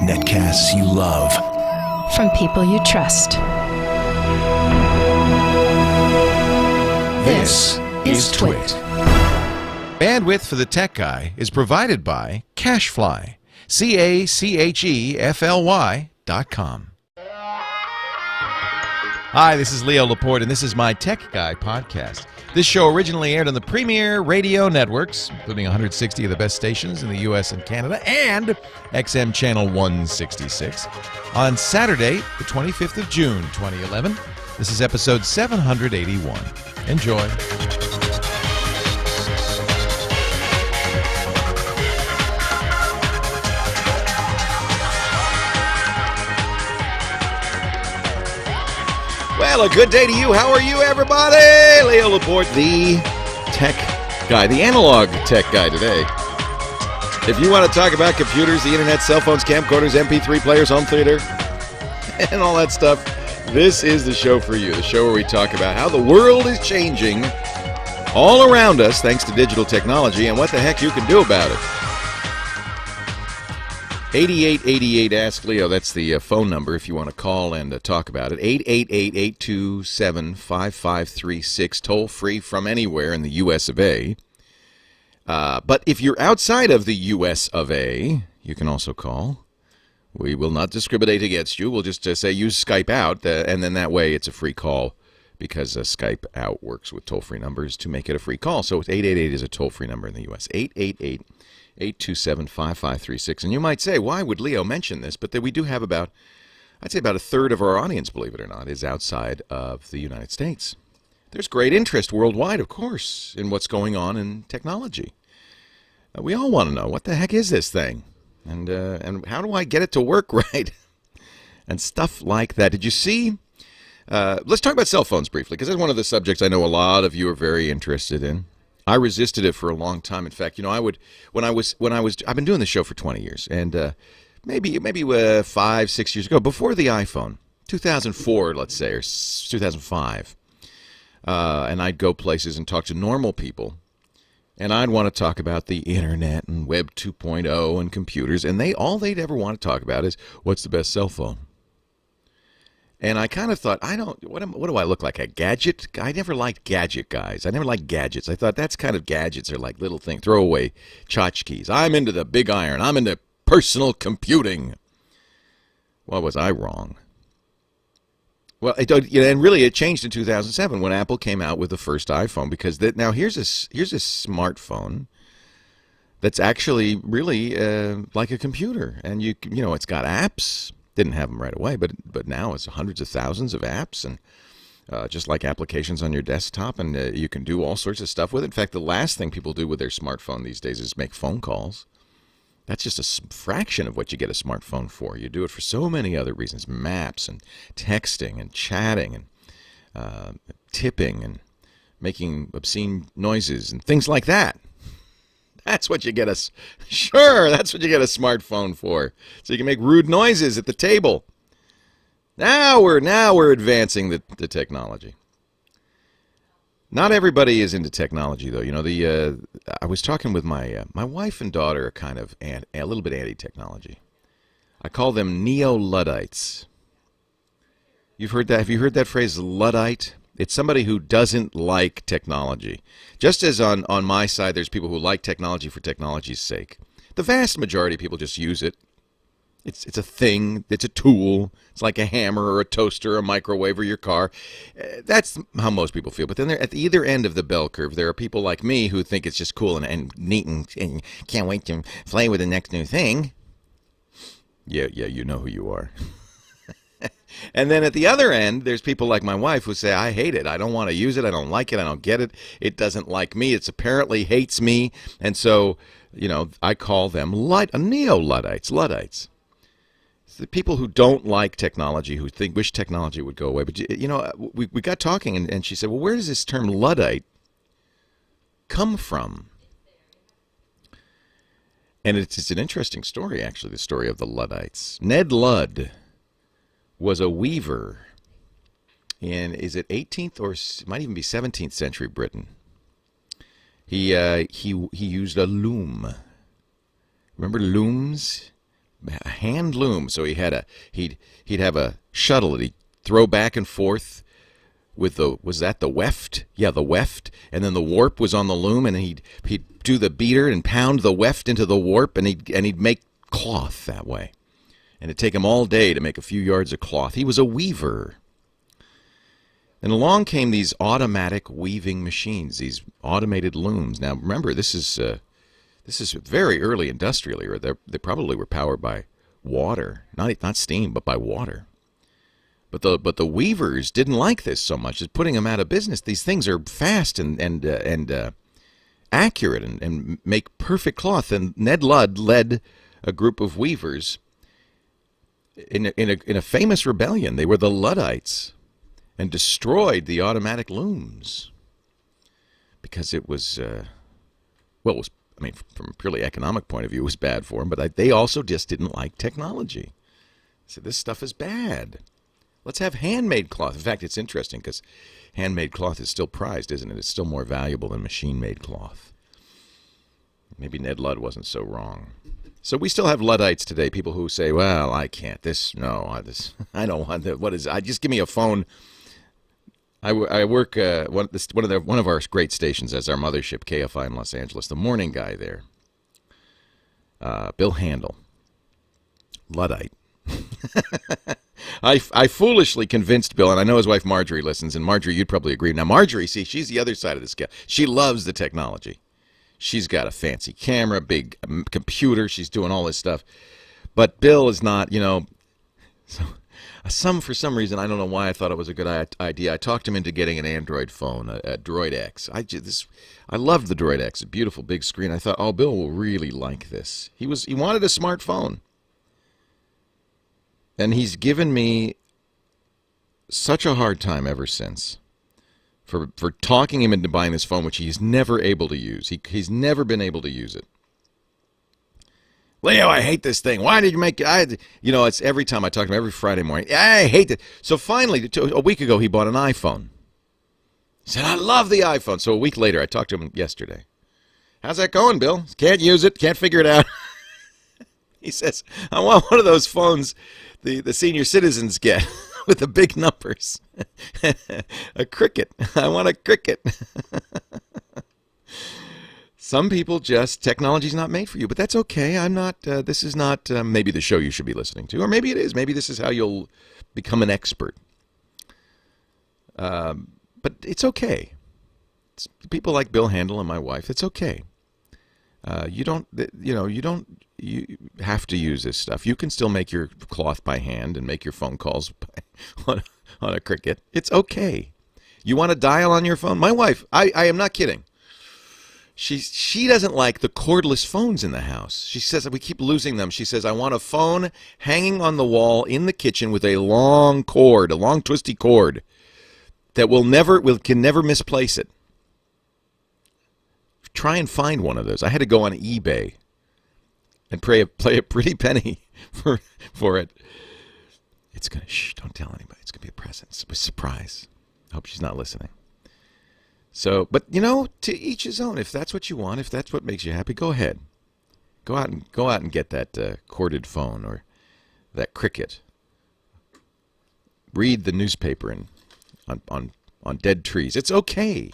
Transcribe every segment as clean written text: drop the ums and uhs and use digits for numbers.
Netcasts you love. From people you trust. This is TWiT. Bandwidth for the Tech Guy is provided by Cachefly. CACHEFLY.com. Hi, this is Leo Laporte, and this is my Tech Guy podcast. This show originally aired on the premier radio networks, including 160 of the best stations in the U.S. and Canada, and XM Channel 166, on Saturday, the 25th of June, 2011. This is episode 781. Enjoy. Well, a good day to you. How are you, everybody? Leo Laporte, the tech guy, the analog tech guy today. If you want to talk about computers, the internet, cell phones, camcorders, MP3 players, home theater, and all that stuff, this is the show for you. The show where we talk about how the world is changing all around us thanks to digital technology and what the heck you can do about it. 8888 Ask Leo, that's the phone number if you want to call and talk about it. 888-827-5536, toll free from anywhere in the U.S. of A. But if you're outside of the U.S. of A, you can also call. We will not discriminate against you. We'll just say use Skype out, and then that way it's a free call because Skype out works with toll-free numbers to make it a free call. So 888 is a toll-free number in the U.S. 888-827-5536. And you might say, why would Leo mention this? But we do have about a third of our audience, believe it or not, is outside of the United States. There's great interest worldwide, of course, in what's going on in technology. We all want to know, what the heck is this thing? And how do I get it to work right? And stuff like that. Did you see? Let's talk about cell phones briefly, because that's one of the subjects I know a lot of you are very interested in. I resisted it for a long time. In fact, I've been doing this show for 20 years, and maybe 5-6 years ago, before the iPhone, 2004, let's say, or 2005, and I'd go places and talk to normal people, and I'd want to talk about the internet and Web 2.0 and computers, and all they'd ever want to talk about is what's the best cell phone. And I kind of thought, what do I look like, a gadget? I never liked gadget guys. I never liked gadgets. I thought that's kind of gadgets are like little things, throwaway tchotchkes. I'm into the big iron. I'm into personal computing. Well, was I wrong? Well, and really it changed in 2007 when Apple came out with the first iPhone, because now here's a smartphone that's actually really like a computer, and it's got apps. Didn't have them right away, but now it's hundreds of thousands of apps, and just like applications on your desktop, and you can do all sorts of stuff with it. In fact, the last thing people do with their smartphone these days is make phone calls. That's just a fraction of what you get a smartphone for. You do it for so many other reasons: maps and texting and chatting and tipping and making obscene noises and things like that. That's what you get that's what you get a smartphone for. So you can make rude noises at the table. Now we're advancing the technology. Not everybody is into technology, though. I was talking with my wife and daughter are kind of a little bit anti-technology. I call them neo-luddites. You've heard that? Have you heard that phrase, luddite? It's somebody who doesn't like technology. Just as on my side, there's people who like technology for technology's sake. The vast majority of people just use it. It's a thing. It's a tool. It's like a hammer or a toaster, or a microwave, or your car. That's how most people feel. But then at either end of the bell curve, there are people like me who think it's just cool and neat and can't wait to play with the next new thing. Yeah, you know who you are. And then at the other end, there's people like my wife who say, I hate it. I don't want to use it. I don't like it. I don't get it. It doesn't like me. It apparently hates me. And so, I call them neo-Luddites. Luddites. It's the people who don't like technology, who wish technology would go away. But, we got talking, and she said, well, where does this term Luddite come from? And it's an interesting story, actually, the story of the Luddites. Ned Ludd was a weaver in, is it 18th or it might even be 17th century Britain. He used a loom. Remember looms? A hand loom. So he'd have a shuttle that he'd throw back and forth with was that the weft? Yeah, the weft. And then the warp was on the loom, and he'd do the beater and pound the weft into the warp, and he'd make cloth that way. And it'd take him all day to make a few yards of cloth. He was a weaver. And along came these automatic weaving machines, these automated looms. Now remember, this is very early industrial era. They probably were powered by water, not steam, but by water. But the weavers didn't like this so much. It's putting them out of business. These things are fast and accurate and make perfect cloth. And Ned Ludd led a group of weavers in a famous rebellion. They were the Luddites, and destroyed the automatic looms because it was from a purely economic point of view, it was bad for them. But they also just didn't like technology. So this stuff is bad. Let's have handmade cloth. In fact, it's interesting because handmade cloth is still prized, isn't it? It's still more valuable than machine-made cloth. Maybe Ned Ludd wasn't so wrong. So we still have Luddites today, people who say, well, I can't. I don't want that. What is it? Just give me a phone. I work one of our great stations as our mothership, KFI in Los Angeles. The morning guy there, Bill Handel, Luddite. I foolishly convinced Bill, and I know his wife Marjorie listens, and Marjorie, you'd probably agree. Now, Marjorie, see, she's the other side of the scale. She loves the technology. She's got a fancy camera, big computer. She's doing all this stuff. But Bill is not, for some reason, I don't know why I thought it was a good idea. I talked him into getting an Android phone, a Droid X. I loved the Droid X, a beautiful big screen. I thought, oh, Bill will really like this. He wanted a smartphone. And he's given me such a hard time ever since for talking him into buying this phone, which he's never able to use. He's never been able to use it. Leo, I hate this thing. Why did you make it? It's every time I talk to him, every Friday morning. I hate it. So finally, a week ago, he bought an iPhone. He said, I love the iPhone. So a week later, I talked to him yesterday. How's that going, Bill? Can't use it. Can't figure it out. He says, I want one of those phones the senior citizens get with the big numbers. A Cricket. I want a Cricket. Some people technology's not made for you, but that's okay. I'm not, this is not maybe the show you should be listening to, or maybe it is. Maybe this is how you'll become an expert. But it's okay. It's people like Bill Handel and my wife, it's okay. You have to use this stuff. You can still make your cloth by hand and make your phone calls on a Cricket. It's okay. You want to dial on your phone? My wife, I am not kidding. She doesn't like the cordless phones in the house. She says that we keep losing them. She says, I want a phone hanging on the wall in the kitchen with a long cord, a long twisty cord that can never misplace it. Try and find one of those. I had to go on eBay and play a pretty penny for it. It's going to, don't tell anybody. It's going to be a present. It's a surprise. I hope she's not listening. So, but to each his own. If that's what you want, if that's what makes you happy, go ahead. Go out and get that corded phone or that Cricket. Read the newspaper on dead trees. It's okay.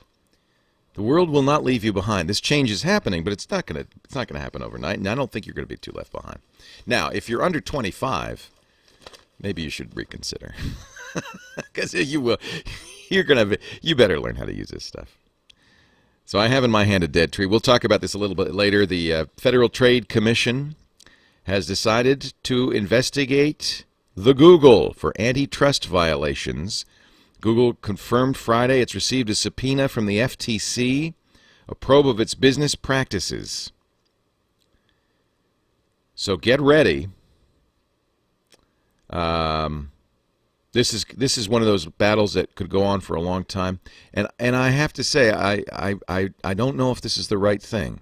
The world will not leave you behind. This change is happening, but it's not going to happen overnight. And I don't think you're going to be too left behind. Now, if you're under 25, maybe you should reconsider, because you will. You better learn how to use this stuff. So I have in my hand a dead tree. We'll talk about this a little bit later. The Federal Trade Commission has decided to investigate the Google for antitrust violations. Google confirmed Friday it's received a subpoena from the FTC, a probe of its business practices. So get ready. This is one of those battles that could go on for a long time, and I have to say I don't know if this is the right thing.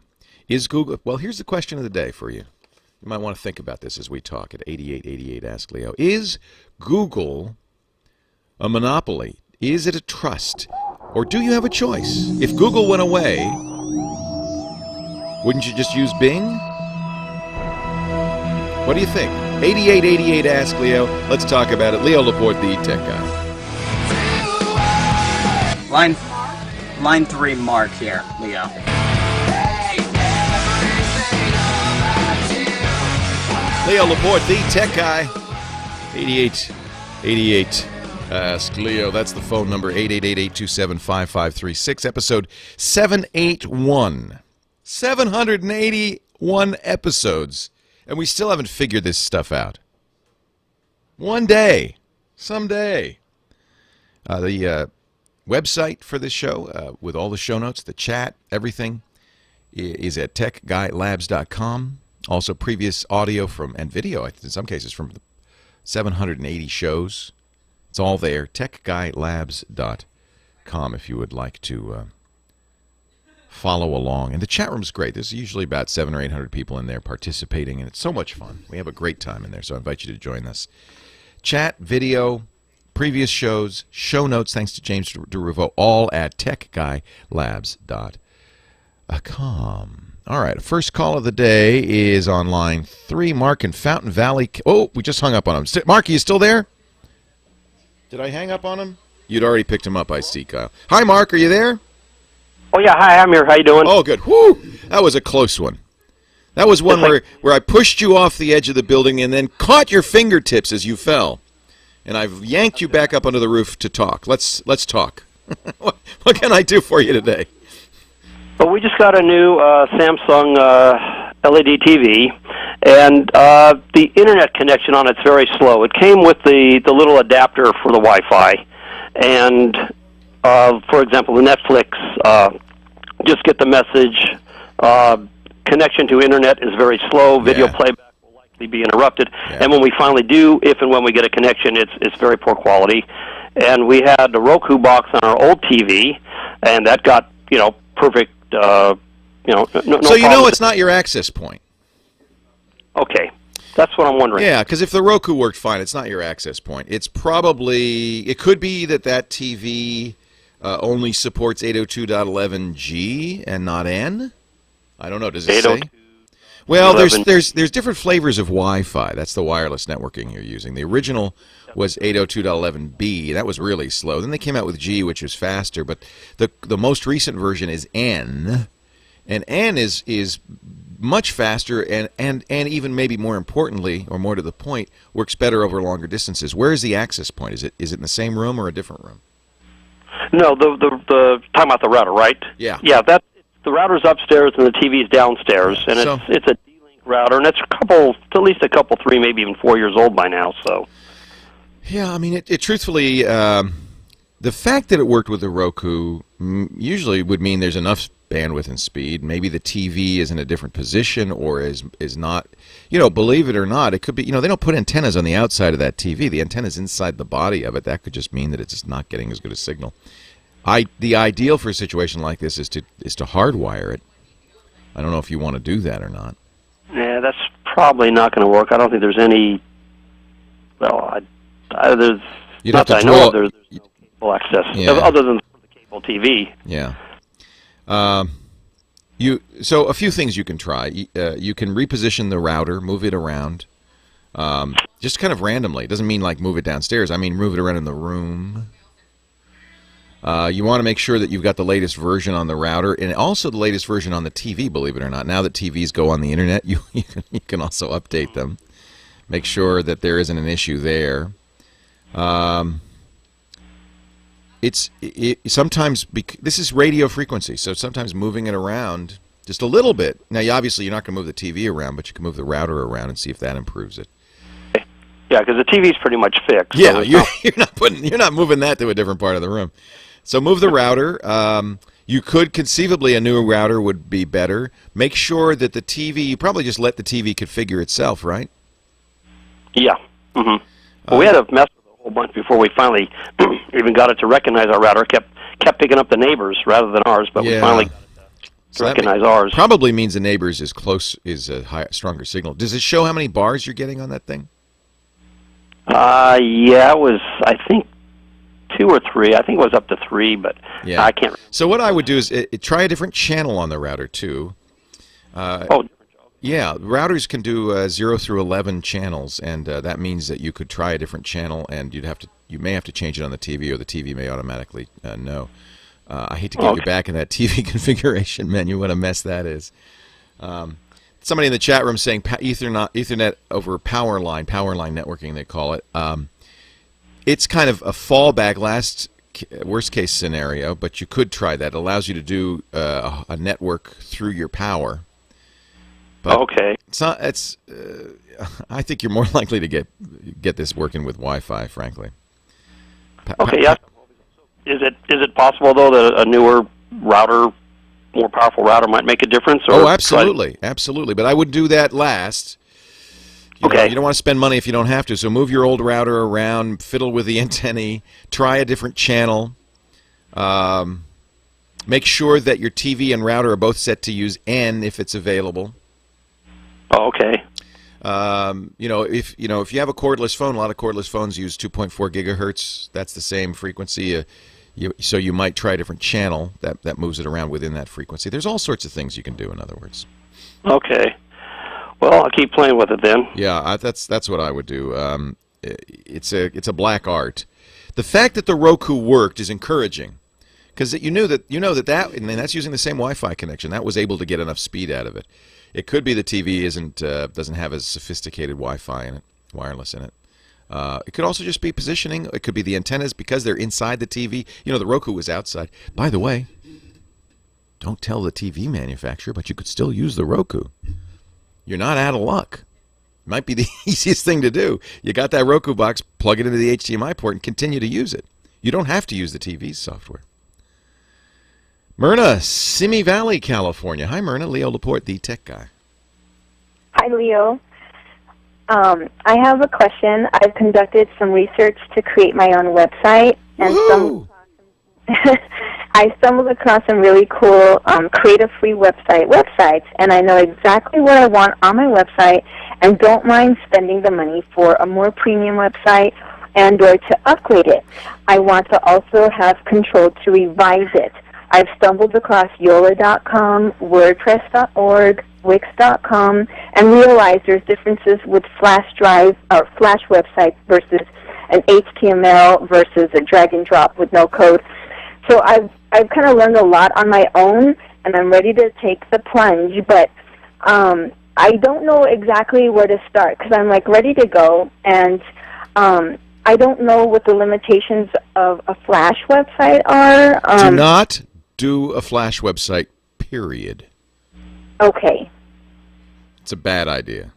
Is Google? Well, here's the question of the day for you. You might want to think about this as we talk at 8888 Ask Leo. Is Google a monopoly? Is it a trust? Or do you have a choice? If Google went away, wouldn't you just use Bing? What do you think? 8888 Ask Leo. Let's talk about it. Leo Laporte, the tech guy. Line 3, Mark here, Leo. Leo Laporte, the tech guy. 8888 Ask Leo. That's the phone number, 888-827-5536. Episode 781. 781 episodes. And we still haven't figured this stuff out. One day. Someday. The website for this show, with all the show notes, the chat, everything, is at techguylabs.com. Also, previous audio and video, in some cases, from 780 shows. It's all there. techguylabs.com if you would like to follow along. And the chat room's great. There's usually about 700 or 800 people in there participating, and it's so much fun. We have a great time in there, so I invite you to join us. Chat, video, previous shows, show notes, thanks to James DeRuvo, all at techguylabs.com. All right, first call of the day is on line 3, Mark in Fountain Valley. Oh, we just hung up on him. Mark, are you still there? Did I hang up on him? You'd already picked him up, I see, Kyle. Hi, Mark, are you there? Oh, yeah, hi, I'm here. How you doing? Oh, good. Whew, that was a close one. That was one where I pushed you off the edge of the building and then caught your fingertips as you fell. And I've yanked you back up onto the roof to talk. Let's talk. What can I do for you today? Well, we just got a new Samsung LED TV, and the internet connection on it's very slow. It came with the little adapter for the Wi-Fi, and for example, the Netflix, just get the message, connection to internet is very slow, video playback will likely be interrupted, and when we finally do, if and when we get a connection, it's very poor quality. And we had a Roku box on our old TV, and that got, perfect, no So you know it's not your access point. Okay. That's what I'm wondering. Yeah, because if the Roku worked fine, it's not your access point. It could be that TV only supports 802.11g and not N. I don't know. Does it say? Well, there's different flavors of Wi-Fi. That's the wireless networking you're using. The original was 802.11b. That was really slow. Then they came out with G, which was faster. But the most recent version is N, and N is much faster and even maybe more importantly, or more to the point, works better over longer distances. Where is the access point? Is it in the same room or a different room? No, the talking about the router, right? Yeah. Yeah, the router's upstairs and the TV's downstairs, and it's a D-Link router, and it's at least a couple, 3, maybe even 4 years old by now. So. Yeah, I mean, it truthfully, the fact that it worked with the Roku usually would mean there's enough bandwidth and speed. Maybe the TV is in a different position or is not, believe it or not, it could be, they don't put antennas on the outside of that TV. The antenna's inside the body of it. That could just mean that it's just not getting as good a signal. The ideal for a situation like this is to hardwire it. I don't know if you want to do that or not. Yeah, that's probably not going to work. I don't think there's any, there's You'd not have to that I know of, there's no cable access, other than the cable TV. Yeah. So a few things you can try. You can reposition the router, move it around, just kind of randomly. It doesn't mean like move it downstairs. I mean move it around in the room. You want to make sure that you've got the latest version on the router and also the latest version on the TV, believe it or not. Now that TVs go on the internet, you can also update them. Make sure that there isn't an issue there. Sometimes this is radio frequency, so sometimes moving it around just a little bit. Now, obviously, you're not going to move the TV around, but you can move the router around and see if that improves it. Yeah, because the TV's pretty much fixed. Yeah, so you're not moving that to a different part of the room. So move the router. You could conceivably, a new router would be better. Make sure that the TV, you probably just let the TV configure itself, right? Yeah. Mm-hmm. Well, we had a mess with a whole bunch before we finally even got it to recognize our router. Kept picking up the neighbors rather than ours, but we finally got it to recognize ours. Probably means the neighbors is a stronger signal. Does it show how many bars you're getting on that thing? Yeah, it was, I think, 2 or 3. I think it was up to 3, but I can't remember. So what I would do is try a different channel on the router, too. Yeah, routers can do 0 through 11 channels, and that means that you could try a different channel, and you may have to change it on the TV, or the TV may automatically know. I hate to get you back in that TV configuration menu. What a mess that is. Somebody in the chat room saying Ethernet over power line networking, they call it. It's kind of a fallback, worst case scenario, but you could try that. It allows you to do a network through your power. But okay. It's not. I think you're more likely to get this working with Wi-Fi, frankly. Okay. Yeah. Is it possible though that a newer router, more powerful router, might make a difference? Or absolutely, absolutely. But I would do that last. You don't want to spend money if you don't have to. So move your old router around, fiddle with the antennae, try a different channel. Make sure that your TV and router are both set to use N if it's available. Oh, okay. If you have a cordless phone, a lot of cordless phones use 2.4 gigahertz. That's the same frequency. So you might try a different channel that moves it around within that frequency. There's all sorts of things you can do, in other words. Okay. Well, I'll keep playing with it then. Yeah, that's what I would do. It's a black art. The fact that the Roku worked is encouraging, because you know that and that's using the same Wi-Fi connection. That was able to get enough speed out of it. It could be the TV doesn't have as sophisticated Wi-Fi in it, wireless in it. It could also just be positioning. It could be the antennas, because they're inside the TV. The Roku was outside. By the way, don't tell the TV manufacturer, but you could still use the Roku. You're not out of luck. Might be the easiest thing to do. You got that Roku box, plug it into the HDMI port, and continue to use it. You don't have to use the TV's software. Myrna, Simi Valley, California. Hi, Myrna. Leo Laporte, the tech guy. Hi, Leo. I have a question. I've conducted some research to create my own website, and I stumbled across some really cool creative-free websites, and I know exactly what I want on my website and don't mind spending the money for a more premium website and or to upgrade it. I want to also have control to revise it. I've stumbled across Yola.com, WordPress.org, Wix.com, and realized there's differences with flash drive or flash websites versus an HTML versus a drag and drop with no code. So I've kind of learned a lot on my own, and I'm ready to take the plunge, but I don't know exactly where to start, because I'm ready to go, and I don't know what the limitations of a Flash website are. Do not do a Flash website, period. Okay. It's a bad idea.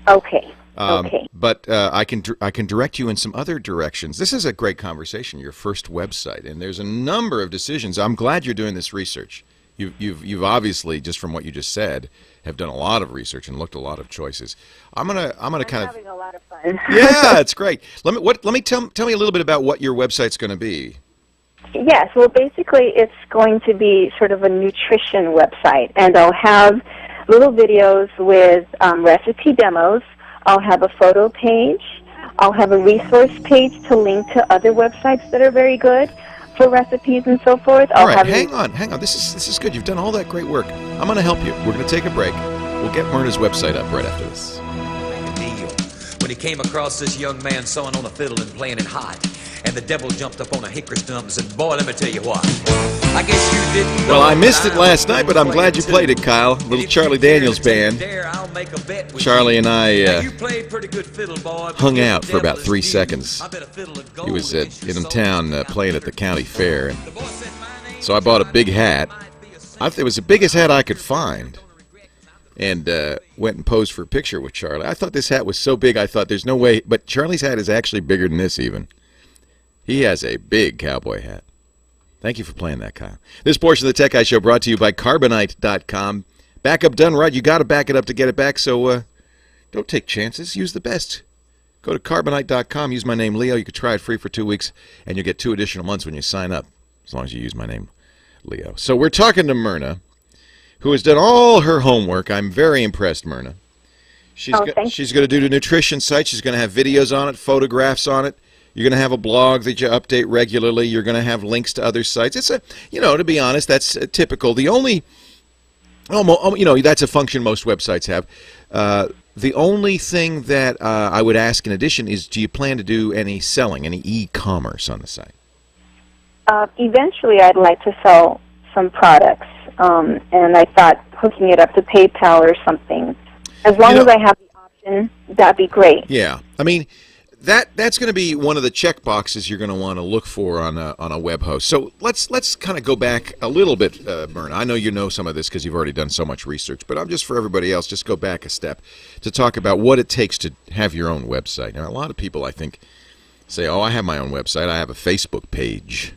Okay. Okay. But I can direct you in some other directions. This is a great conversation, your first website, and there's a number of decisions. I'm glad you're doing this research. You've obviously, just from what you just said, have done a lot of research and looked at a lot of choices. I'm gonna kind of having a lot of fun. Yeah, it's great. Let me tell me a little bit about what your website's going to be. Yes, well, basically, it's going to be sort of a nutrition website, and I'll have little videos with recipe demos. I'll have a photo page. I'll have a resource page to link to other websites that are very good for recipes and so forth. All right, hang on. This is good. You've done all that great work. I'm going to help you. We're going to take a break. We'll get Myrna's website up right after this. When he came across this young man sawing on a fiddle and playing it hot, and the devil jumped up on a hickory stump and said, "Boy, let me tell you what. I guess you didn't know." Well, I missed it last night, but I'm glad you played it, Kyle. Little Charlie Daniels band. Charlie and I hung out for about 3 seconds. He was in town playing at the county fair, and so I bought a big hat. It was the biggest hat I could find, and went and posed for a picture with Charlie. I thought this hat was so big, I thought there's no way, but Charlie's hat is actually bigger than this even. He has a big cowboy hat. Thank you for playing that, Kyle. This portion of the Tech Guy Show brought to you by Carbonite.com. Backup done right. You got to back it up to get it back, so don't take chances. Use the best. Go to Carbonite.com. Use my name, Leo. You can try it free for 2 weeks, and you'll get 2 additional months when you sign up, as long as you use my name, Leo. So we're talking to Myrna, who has done all her homework. I'm very impressed, Myrna. She's going to do the nutrition site. She's going to have videos on it, photographs on it. You're going to have a blog that you update regularly. You're going to have links to other sites. It's to be honest, that's typical. The only That's a function most websites have. The only thing that I would ask in addition is, do you plan to do any selling, any e-commerce on the site? Eventually, I'd like to sell some products, and I thought hooking it up to PayPal or something. As long as I have the option, that'd be great. Yeah, I mean, that's going to be one of the check boxes you're going to want to look for on a web host. So let's kind of go back a little bit, Myrna. I know you know some of this because you've already done so much research, but I'm just for everybody else, just go back a step to talk about what it takes to have your own website. Now, a lot of people, I think, say, "Oh, I have my own website. I have a Facebook page,"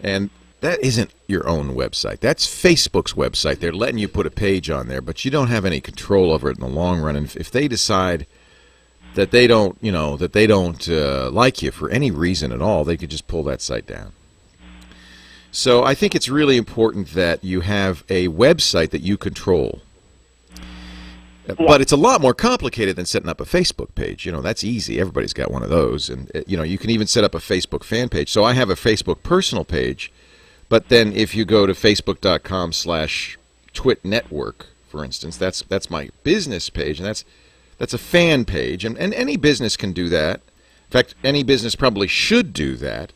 and that isn't your own website. That's Facebook's website. They're letting you put a page on there, but you don't have any control over it in the long run. And if they decide that they don't, like you for any reason at all, they could just pull that site down. So I think it's really important that you have a website that you control. But it's a lot more complicated than setting up a Facebook page. That's easy. Everybody's got one of those. And, you can even set up a Facebook fan page. So I have a Facebook personal page. But then if you go to facebook.com/TWiT network, for instance, that's my business page, and that's a fan page, and any business can do that. In fact, any business probably should do that.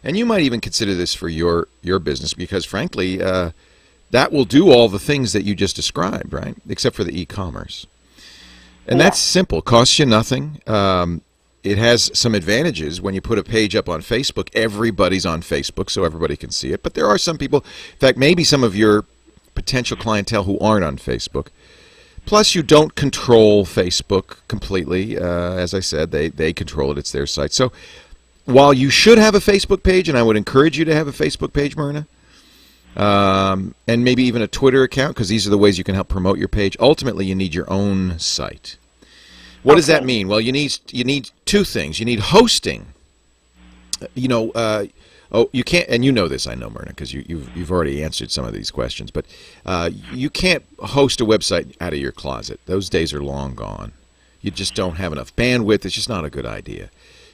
And you might even consider this for your business because, frankly, that will do all the things that you just described, right? Except for the e-commerce. And that's simple. Costs you nothing. It has some advantages. When you put a page up on Facebook, everybody's on Facebook, so everybody can see it. But there are some people, in fact, maybe some of your potential clientele who aren't on Facebook. Plus, you don't control Facebook completely. As I said, they control it. It's their site. So while you should have a Facebook page, and I would encourage you to have a Facebook page, Myrna, and maybe even a Twitter account, because these are the ways you can help promote your page, ultimately you need your own site. What does that mean? Well, you need two things. You need hosting. You can't, and you know this, I know, Myrna, because you've already answered some of these questions. But you can't host a website out of your closet. Those days are long gone. You just don't have enough bandwidth. It's just not a good idea.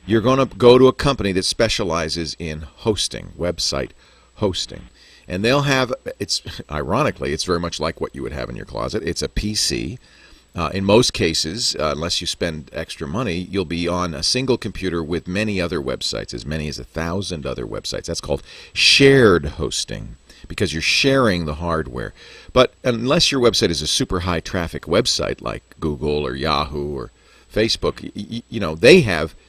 You're going to go to a company that specializes in hosting, website hosting, and they'll have. Ironically, it's very much like what you would have in your closet. It's a PC. In most cases, unless you spend extra money, you'll be on a single computer with many other websites, as many as 1,000 other websites. That's called shared hosting because you're sharing the hardware. But unless your website is a super high traffic website like Google or Yahoo or Facebook,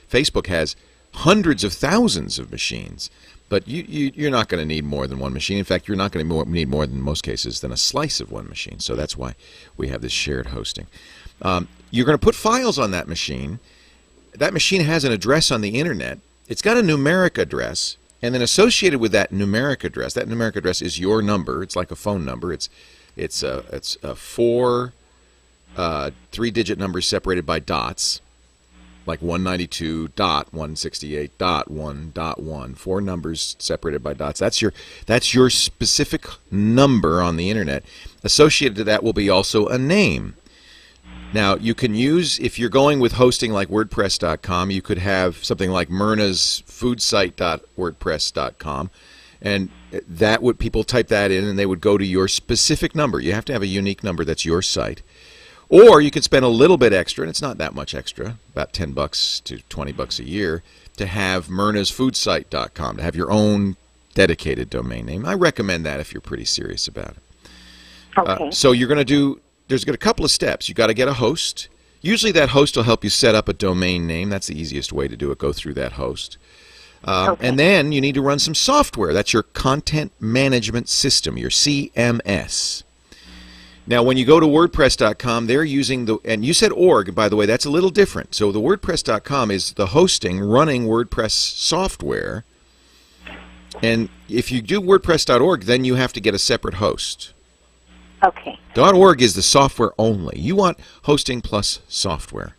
Facebook has hundreds of thousands of machines. But you're not going to need more than one machine. In fact, you're not going to need more than, in most cases, than a slice of one machine. So that's why we have this shared hosting. You're going to put files on that machine. That machine has an address on the Internet. It's got a numeric address. And then associated with that numeric address is your number. It's like a phone number. It's a four three-digit numbers separated by dots. Like 192.168.1.1, four numbers separated by dots. That's your specific number on the Internet. Associated to that will be also a name. Now, you can use, if you're going with hosting like WordPress.com, you could have something like Myrna's foodsite.wordpress.com, and that would, people type that in and they would go to your specific number. You have to have a unique number that's your site. Or you could spend a little bit extra, and it's not that much extra, about $10 to $20 a year, to have myrnasfoodsite.com, to have your own dedicated domain name. I recommend that if you're pretty serious about it. Okay. So you're going to do, there's a couple of steps. You've got to get a host. Usually that host will help you set up a domain name. That's the easiest way to do it, go through that host. And then you need to run some software. That's your content management system, your CMS. Now, when you go to WordPress.com, they're using and you said org, by the way, that's a little different. So the WordPress.com is the hosting running WordPress software. And if you do WordPress.org, then you have to get a separate host. Okay. .org is the software only. You want hosting plus software.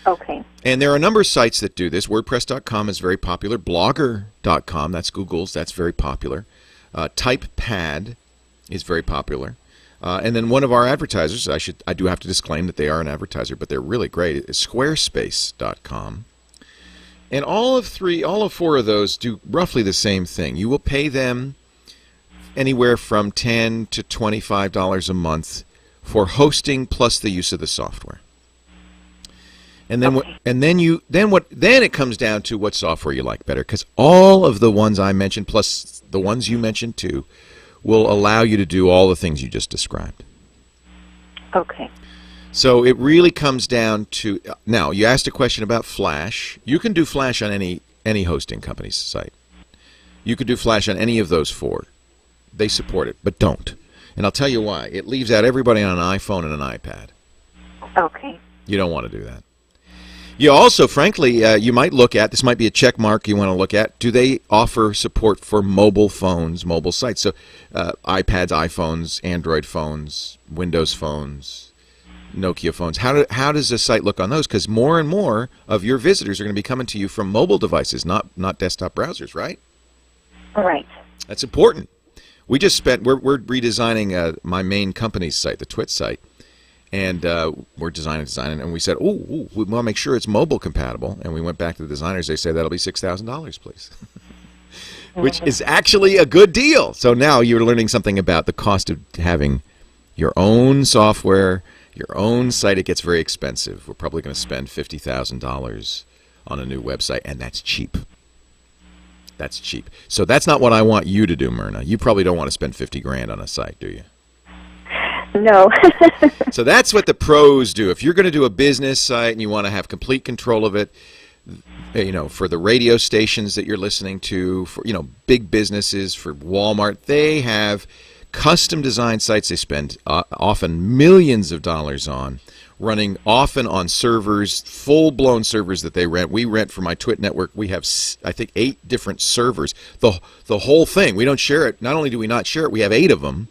Okay. And there are a number of sites that do this. WordPress.com is very popular. Blogger.com, that's Google's, that's very popular. TypePad is very popular. And then one of our advertisers, I do have to disclaim that they are an advertiser, but they're really great, is Squarespace.com. And all of four of those do roughly the same thing. You will pay them anywhere from $10 to $25 a month for hosting plus the use of the software. And then then it comes down to what software you like better, because all of the ones I mentioned plus the ones you mentioned too will allow you to do all the things you just described. Okay. So it really comes down to, now you asked a question about Flash. You can do Flash on any hosting company's site. You could do Flash on any of those four. They support it, but don't. And I'll tell you why. It leaves out everybody on an iPhone and an iPad. Okay. You don't want to do that. You also, frankly, you might look at, this might be a check mark you want to look at, do they offer support for mobile phones, mobile sites? So iPads, iPhones, Android phones, Windows phones, Nokia phones. How does the site look on those? Because more and more of your visitors are going to be coming to you from mobile devices, not desktop browsers, right? Right. That's important. We just spent, we're redesigning my main company's site, the TWiT site. And we're designing, and we said, we want to make sure it's mobile compatible. And we went back to the designers. They said, that'll be $6,000, please. Which is actually a good deal. So now you're learning something about the cost of having your own software, your own site. It gets very expensive. We're probably going to spend $50,000 on a new website, and that's cheap. That's cheap. So that's not what I want you to do, Myrna. You probably don't want to spend $50,000 on a site, do you? No. So that's what the pros do. If you're going to do a business site and you want to have complete control of it, for the radio stations that you're listening to, for, big businesses, for Walmart, they have custom designed sites they spend often millions of dollars on, running often on servers, full-blown servers that they rent. We rent for my TWiT network. We have, I think, 8 different servers. The whole thing. We don't share it. Not only do we not share it, we have 8 of them.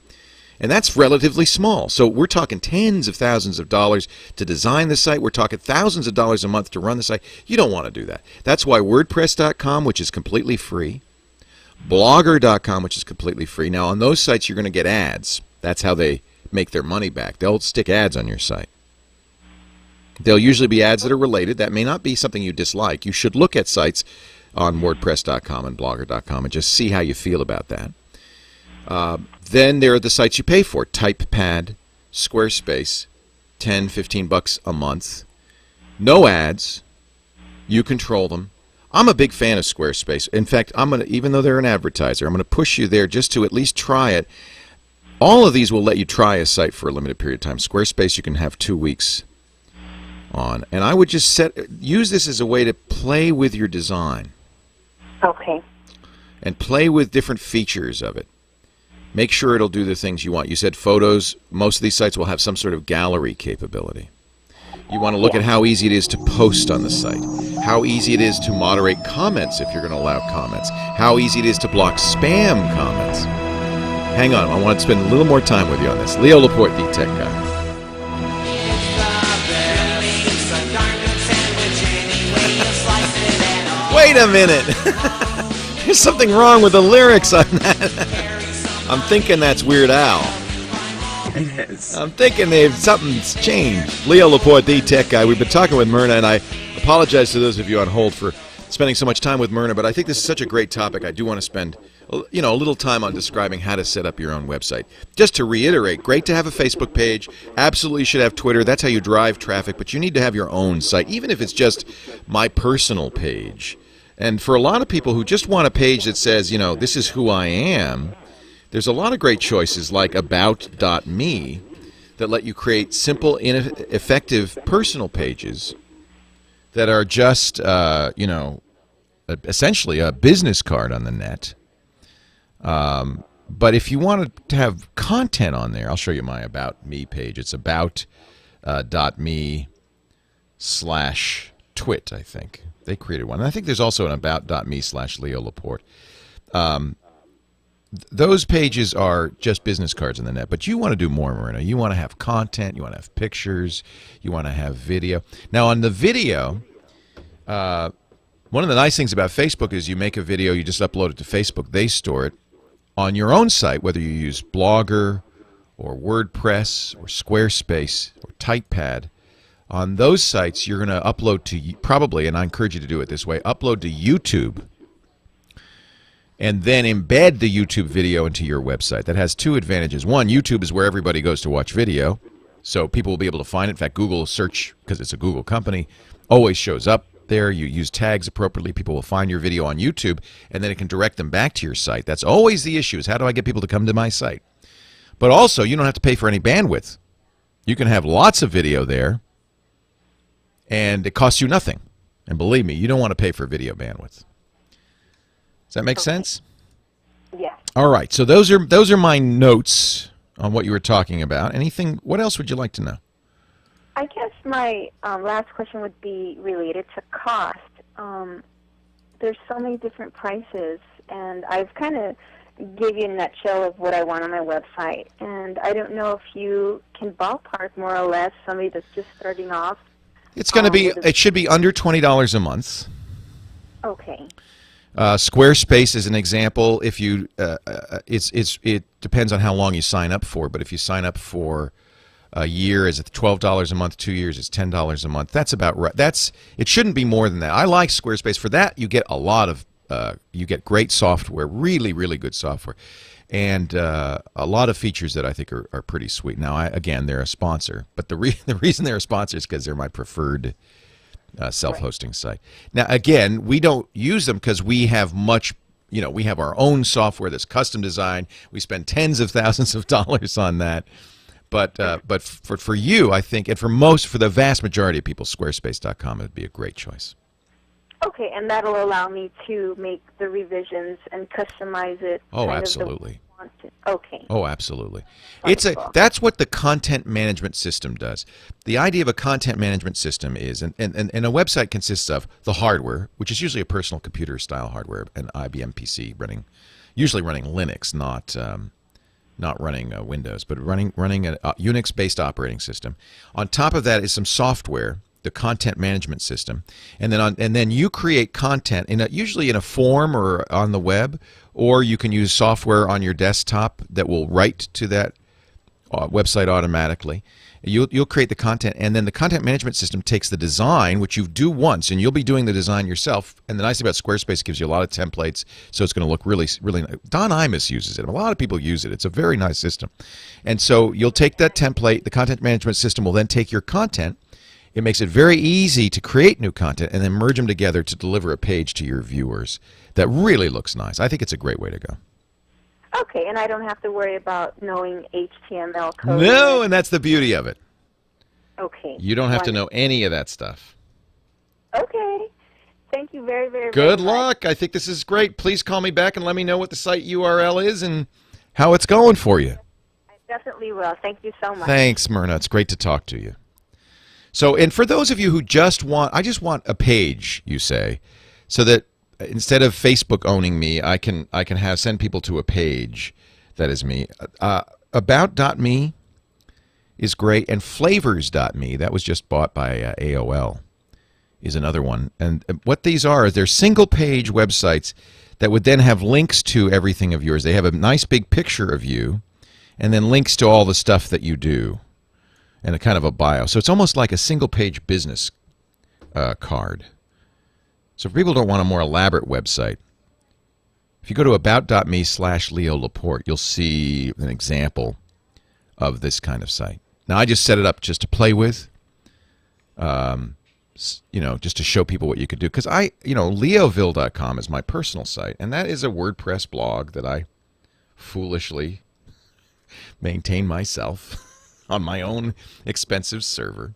And that's relatively small. So we're talking tens of thousands of dollars to design the site. We're talking thousands of dollars a month to run the site. You don't want to do that. That's why WordPress.com, which is completely free, Blogger.com, which is completely free. Now, on those sites, you're going to get ads. That's how they make their money back. They'll stick ads on your site. They'll usually be ads that are related. That may not be something you dislike. You should look at sites on WordPress.com and Blogger.com and just see how you feel about that. Then there are the sites you pay for. TypePad, Squarespace, $10, $15 a month. No ads. You control them. I'm a big fan of Squarespace. In fact, even though they're an advertiser, I'm going to push you there just to at least try it. All of these will let you try a site for a limited period of time. Squarespace you can have 2 weeks on. And I would just use this as a way to play with your design. Okay. And play with different features of it. Make sure it'll do the things you want. You said photos. Most of these sites will have some sort of gallery capability. You want to look at how easy it is to post on the site, how easy it is to moderate comments if you're going to allow comments, how easy it is to block spam comments. Hang on, I want to spend a little more time with you on this. Leo Laporte, the tech guy. Wait a minute. There's something wrong with the lyrics on that. I'm thinking that's Weird Al. It is. I'm thinking something's changed. Leo Laporte, the tech guy. We've been talking with Myrna, and I apologize to those of you on hold for spending so much time with Myrna, but I think this is such a great topic. I do want to spend a little time on describing how to set up your own website. Just to reiterate, great to have a Facebook page. Absolutely should have Twitter. That's how you drive traffic, but you need to have your own site, even if it's just my personal page. And for a lot of people who just want a page that says, this is who I am, there's a lot of great choices like about.me that let you create simple, effective personal pages that are just, essentially a business card on the net. But if you want to have content on there, I'll show you my About Me page. It's about.me/twit, I think. They created one. And I think there's also an about.me/Leo Laporte. Those pages are just business cards on the net, but you want to do more, Myrna. You want to have content, you want to have pictures, you want to have video. Now, on the video, one of the nice things about Facebook is you make a video, you just upload it to Facebook. They store it on your own site, whether you use Blogger or WordPress or Squarespace or TypePad. On those sites, you're going to upload to, probably, and I encourage you to do it this way, upload to YouTube. and then embed the YouTube video into your website. That has two advantages. One, YouTube is where everybody goes to watch video, so people will be able to find it. In fact, Google search, because it's a Google company, always shows up there. You use tags appropriately, people will find your video on YouTube, and then it can direct them back to your site. That's always the issue, is how do I get people to come to my site? But also, you don't have to pay for any bandwidth. You can have lots of video there, and it costs you nothing. And believe me, you don't want to pay for video bandwidth. Does that make sense? Yeah. All right. So those are my notes on what you were talking about. Anything? What else would you like to know? I guess my last question would be related to cost. There's so many different prices, and I've kind of gave you a nutshell of what I want on my website. And I don't know if you can ballpark more or less somebody that's just starting off. It's going to be. It should be under $20 a month. Okay. Squarespace is an example. If you, it depends on how long you sign up for. But if you sign up for a year, is it $12 a month? 2 years, it's $10 a month. That's about right. It shouldn't be more than that. I like Squarespace. For that, you get a lot of, you get great software, really, really good software, and a lot of features that I think are pretty sweet. Now, again, they're a sponsor, but the reason they're a sponsor is because they're my preferred self-hosting site. Now, again, we don't use them because we have we have our own software that's custom designed. We spend tens of thousands of dollars on that. But for you, I think, and for the vast majority of people, Squarespace.com would be a great choice. Okay, and that'll allow me to make the revisions and customize it. Oh, absolutely. Okay. Oh, absolutely. Wonderful. That's what the content management system does. The idea of a content management system is, and a website consists of the hardware, which is usually a personal computer style hardware, an IBM PC usually running Linux, not running Windows, but running a Unix-based operating system. On top of that is some software, the content management system, and then you create content usually in a form or on the web, or you can use software on your desktop that will write to that website automatically. You'll create the content, and then the content management system takes the design, which you do once, and you'll be doing the design yourself. And the nice thing about Squarespace, it gives you a lot of templates, so it's going to look really, really nice. Don Imus uses it. A lot of people use it. It's a very nice system. And so you'll take that template. The content management system will then take your content. It makes it very easy to create new content and then merge them together to deliver a page to your viewers that really looks nice. I think it's a great way to go. Okay, and I don't have to worry about knowing HTML code. No, and that's the beauty of it. Okay. You don't have to know any of that stuff. Okay. Thank you very, very, Good very much. luck. I think this is great. Please call me back and let me know what the site URL is and how it's going for you. I definitely will. Thank you so much. Thanks, Myrna. It's great to talk to you. So, and for those of you who I just want a page, you say, so that instead of Facebook owning me, I can send people to a page that is me. About.me is great, and flavors.me, that was just bought by AOL, is another one. And what these are is they're single-page websites that would then have links to everything of yours. They have a nice big picture of you, and then links to all the stuff that you do, and a kind of a bio. So it's almost like a single-page business card. So if people don't want a more elaborate website, if you go to about.me/Leo Laporte, you'll see an example of this kind of site. Now, I just set it up just to play with, just to show people what you could do. Because Leoville.com is my personal site, and that is a WordPress blog that I foolishly maintain myself on my own expensive server.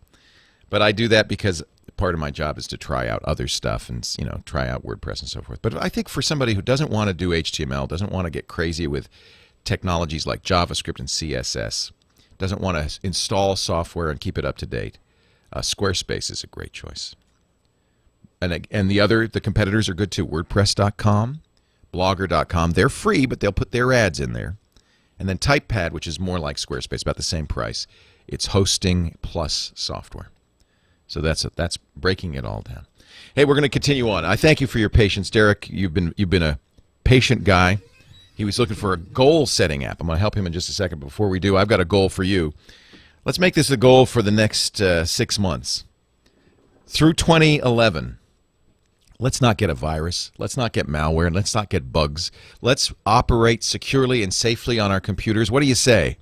But I do that because part of my job is to try out other stuff and try out WordPress and so forth. But I think for somebody who doesn't want to do HTML, doesn't want to get crazy with technologies like JavaScript and CSS, doesn't want to install software and keep it up to date, Squarespace is a great choice. And the competitors are good too. WordPress.com, Blogger.com. They're free, but they'll put their ads in there. And then TypePad, which is more like Squarespace, about the same price. It's hosting plus software. So that's breaking it all down. Hey, we're going to continue on. I thank you for your patience, Derek. You've been a patient guy. He was looking for a goal-setting app. I'm going to help him in just a second. Before we do, I've got a goal for you. Let's make this a goal for the next 6 months. Through 2011, Let's not get a virus. Let's not get malware. And let's not get bugs. Let's operate securely and safely on our computers. What do you say?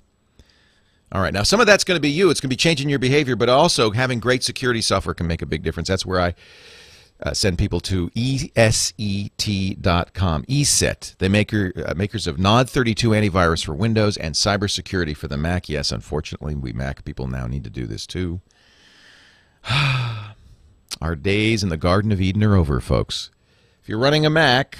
All right. Now, some of that's going to be you. It's going to be changing your behavior, but also having great security software can make a big difference. That's where I send people to ESET.com. ESET, the makers of NOD32 antivirus for Windows and Cybersecurity for the Mac. Yes, unfortunately, we Mac people now need to do this too. Our days in the Garden of Eden are over, folks. If you're running a Mac,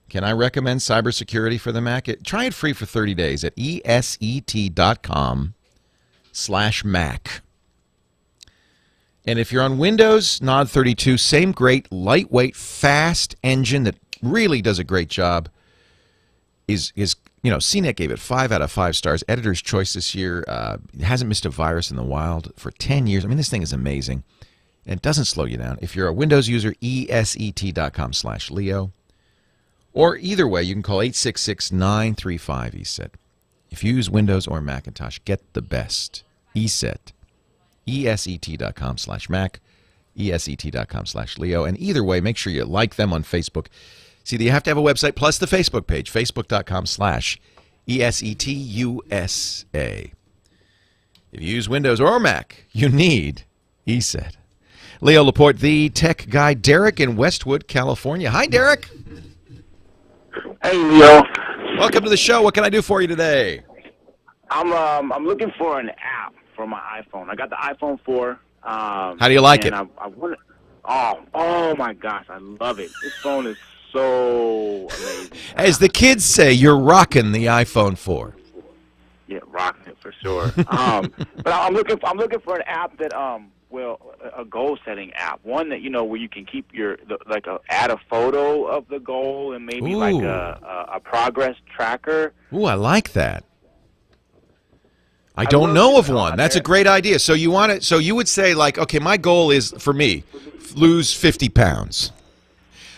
can I recommend Cybersecurity for the Mac? Try it free for 30 days at ESET.com/Mac. And if you're on Windows, NOD32, same great, lightweight, fast engine that really does a great job. CNET gave it 5 out of 5 stars. Editor's Choice this year. It hasn't missed a virus in the wild for 10 years. I mean, this thing is amazing. And it doesn't slow you down. If you're a Windows user, ESET.com/Leo. Or either way, you can call 866-935-ESET. If you use Windows or Macintosh, get the best. ESET. ESET.com/Mac. ESET.com/Leo. And either way, make sure you like them on Facebook. See, you have to have a website plus the Facebook page, facebook.com/ESETUSA. If you use Windows or Mac, you need ESET. Leo Laporte, the tech guy. Derek in Westwood, California. Hi, Derek. Hey, Leo. Welcome to the show. What can I do for you today? I'm looking for an app for my iPhone. I got the iPhone 4. How do you like it? I want oh my gosh, I love it. This phone is so amazing. As the kids say, you're rocking the iPhone 4. Yeah, rocking it for sure. But I'm looking for an app that a goal setting app, one that where you can keep add a photo of the goal and maybe like a progress tracker. Ooh, I like that. I don't know of one. That's a great idea. So you want it? So you would say like, okay, my goal is for me, lose 50 pounds,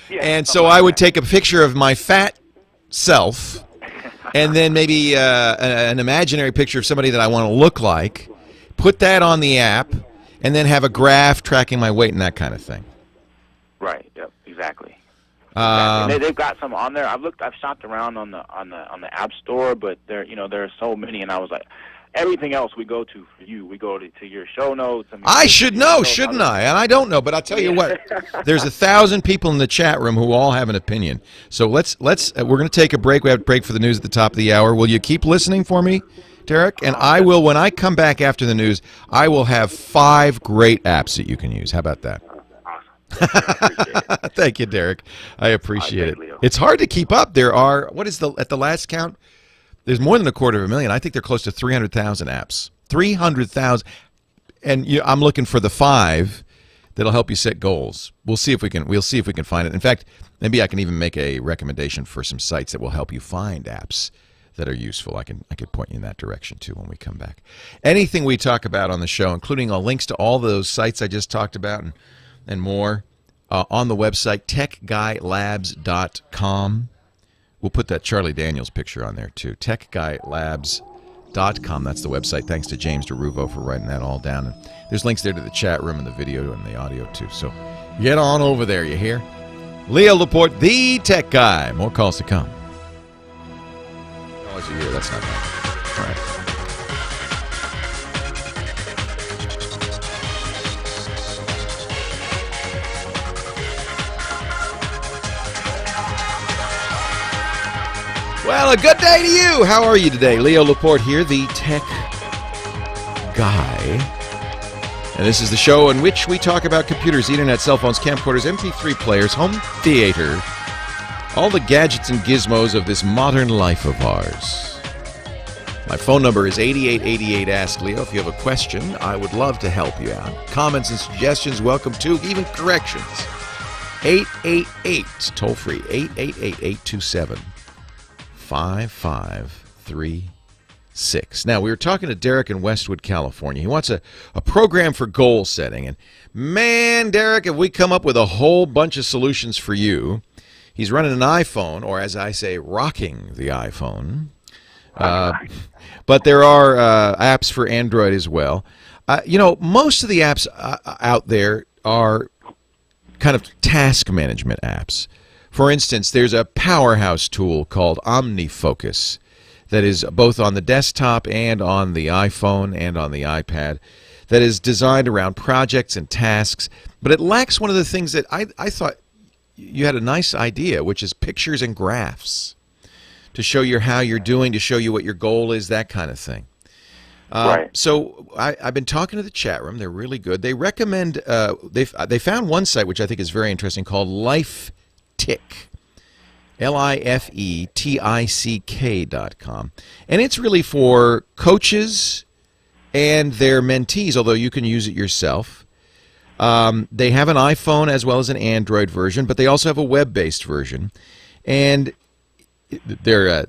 and so I would take a picture of my fat self, and then maybe an imaginary picture of somebody that I want to look like, put that on the app, and then have a graph tracking my weight and that kind of thing. Right. Yep. Exactly. They've got some on there. I've shopped around on the App Store, but there are so many, and I was like, everything else we go to for you. We go to your show notes. I should know, shouldn't I? And I don't know, but I'll tell you what. There's 1,000 people in the chat room who all have an opinion. So we're going to take a break. We have a break for the news at the top of the hour. Will you keep listening for me, Derek? And I will, when I come back after the news, I will have 5 great apps that you can use. How about that? Awesome. Thank you, Derek. I appreciate it. It's hard to keep up. There are, at the last count? There's more than 250,000. I think they're close to 300,000 apps. 300,000. And I'm looking for the 5 that'll help you set goals. We'll see if we can find it. In fact, maybe I can even make a recommendation for some sites that will help you find apps that are useful. I could point you in that direction too when we come back. Anything we talk about on the show, including links to all those sites I just talked about and more, on the website techguylabs.com. We'll put that Charlie Daniels picture on there, too. techguylabs.com. That's the website. Thanks to James DeRuvo for writing that all down. And there's links there to the chat room and the video and the audio, too. So get on over there, you hear? Leo Laporte, the tech guy. More calls to come. $1 a year. That's not bad. All right. Well, a good day to you. How are you today? Leo Laporte here, the tech guy. And this is the show in which we talk about computers, internet, cell phones, camcorders, MP3 players, home theater, all the gadgets and gizmos of this modern life of ours. My phone number is 8888-ASK-LEO. If you have a question, I would love to help you out. Comments and suggestions, welcome too, even corrections. 888, toll free, 888-827-5536. Now, we were talking to Derek in Westwood, California. He wants a program for goal setting. And man, Derek, if we come up with a whole bunch of solutions for you. He's running an iPhone, or as I say, rocking the iPhone. But there are apps for Android as well. Most of the apps out there are kind of task management apps. For instance, there's a powerhouse tool called OmniFocus that is both on the desktop and on the iPhone and on the iPad, that is designed around projects and tasks, but it lacks one of the things that I thought you had a nice idea, which is pictures and graphs to show you how you're doing, to show you what your goal is, that kind of thing. Right. So I've been talking to the chat room. They're really good. They recommend, they found one site which I think is very interesting called LifeTick, LifeTick.com. And it's really for coaches and their mentees, although you can use it yourself. They have an iPhone as well as an Android version, but they also have a web-based version. And their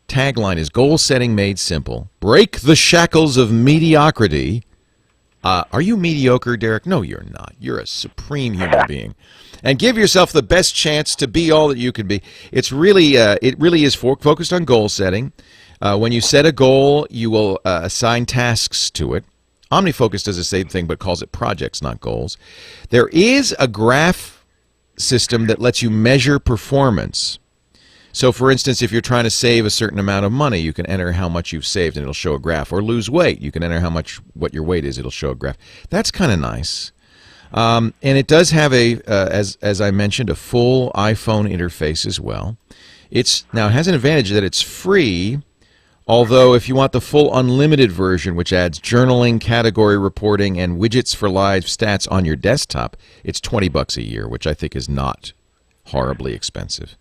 tagline is "Goal setting made simple. Break the shackles of mediocrity." Are you mediocre, Derek? No, you're not. You're a supreme human being. And give yourself the best chance to be all that you can be. It's really, it really is focused on goal setting. When you set a goal, you will assign tasks to it. OmniFocus does the same thing, but calls it projects, not goals. There is a graph system that lets you measure performance. So, for instance, if you're trying to save a certain amount of money, you can enter how much you've saved, and it'll show a graph. Or lose weight, you can enter what your weight is. It'll show a graph. That's kind of nice. And it does have as I mentioned, a full iPhone interface as well. Now it has an advantage that it's free. Although, if you want the full unlimited version, which adds journaling, category reporting, and widgets for live stats on your desktop, it's $20 a year, which I think is not horribly expensive.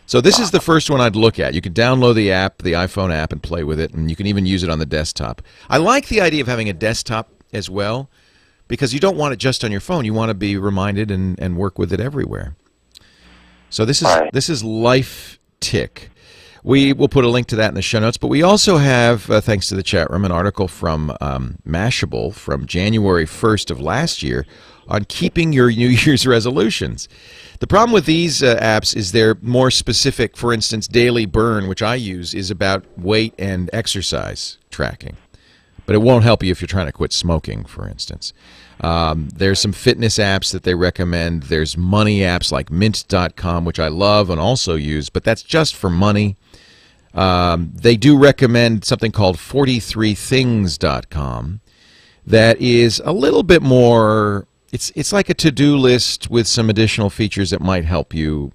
So this is the first one I'd look at. You can download the app, the iPhone app, and play with it, and you can even use it on the desktop. I like the idea of having a desktop as well, because you don't want it just on your phone. You want to be reminded and work with it everywhere. So this is LifeTick. We will put a link to that in the show notes, but we also have, thanks to the chat room, an article from Mashable from January 1st of last year on keeping your New Year's resolutions. The problem with these apps is they're more specific. For instance, Daily Burn, which I use, is about weight and exercise tracking. But it won't help you if you're trying to quit smoking, for instance. There's some fitness apps that they recommend. There's money apps like Mint.com, which I love and also use, but that's just for money. They do recommend something called 43things.com that is a little bit more, it's like a to-do list with some additional features that might help you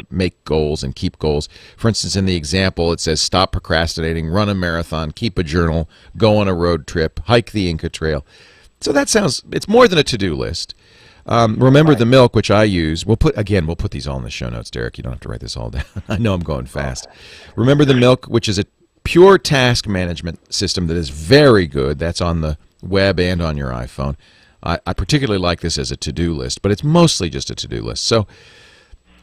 make goals and keep goals. For instance, in the example, it says stop procrastinating, run a marathon, keep a journal, go on a road trip, hike the Inca Trail. So that sounds, it's more than a to-do list. Remember the Milk, which I use. We'll put these all in the show notes, Derek. You don't have to write this all down. I know I'm going fast. Remember the Milk, which is a pure task management system that is very good. That's on the web and on your iPhone. I particularly like this as a to-do list, but it's mostly just a to-do list. So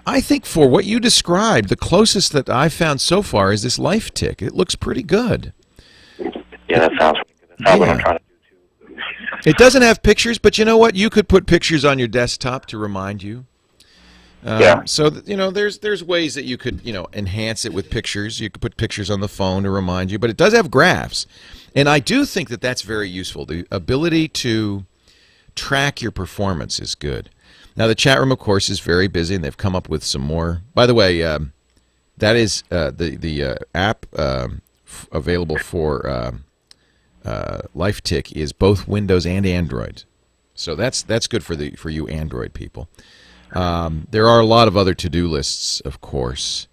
I think for what you described, the closest that I've found so far is this LifeTick. It looks pretty good. Yeah, that sounds pretty good. That's what I'm trying to do, too. It doesn't have pictures, but you know what? You could put pictures on your desktop to remind you. Yeah. So, there's ways that you could, enhance it with pictures. You could put pictures on the phone to remind you, but it does have graphs. And I do think that that's very useful. The ability to track your performance is good. Now, the chat room, of course, is very busy, and they've come up with some more. By the way, that is the app available for LifeTick is both Windows and Android. So that's good for you Android people. There are a lot of other to-do lists, of course,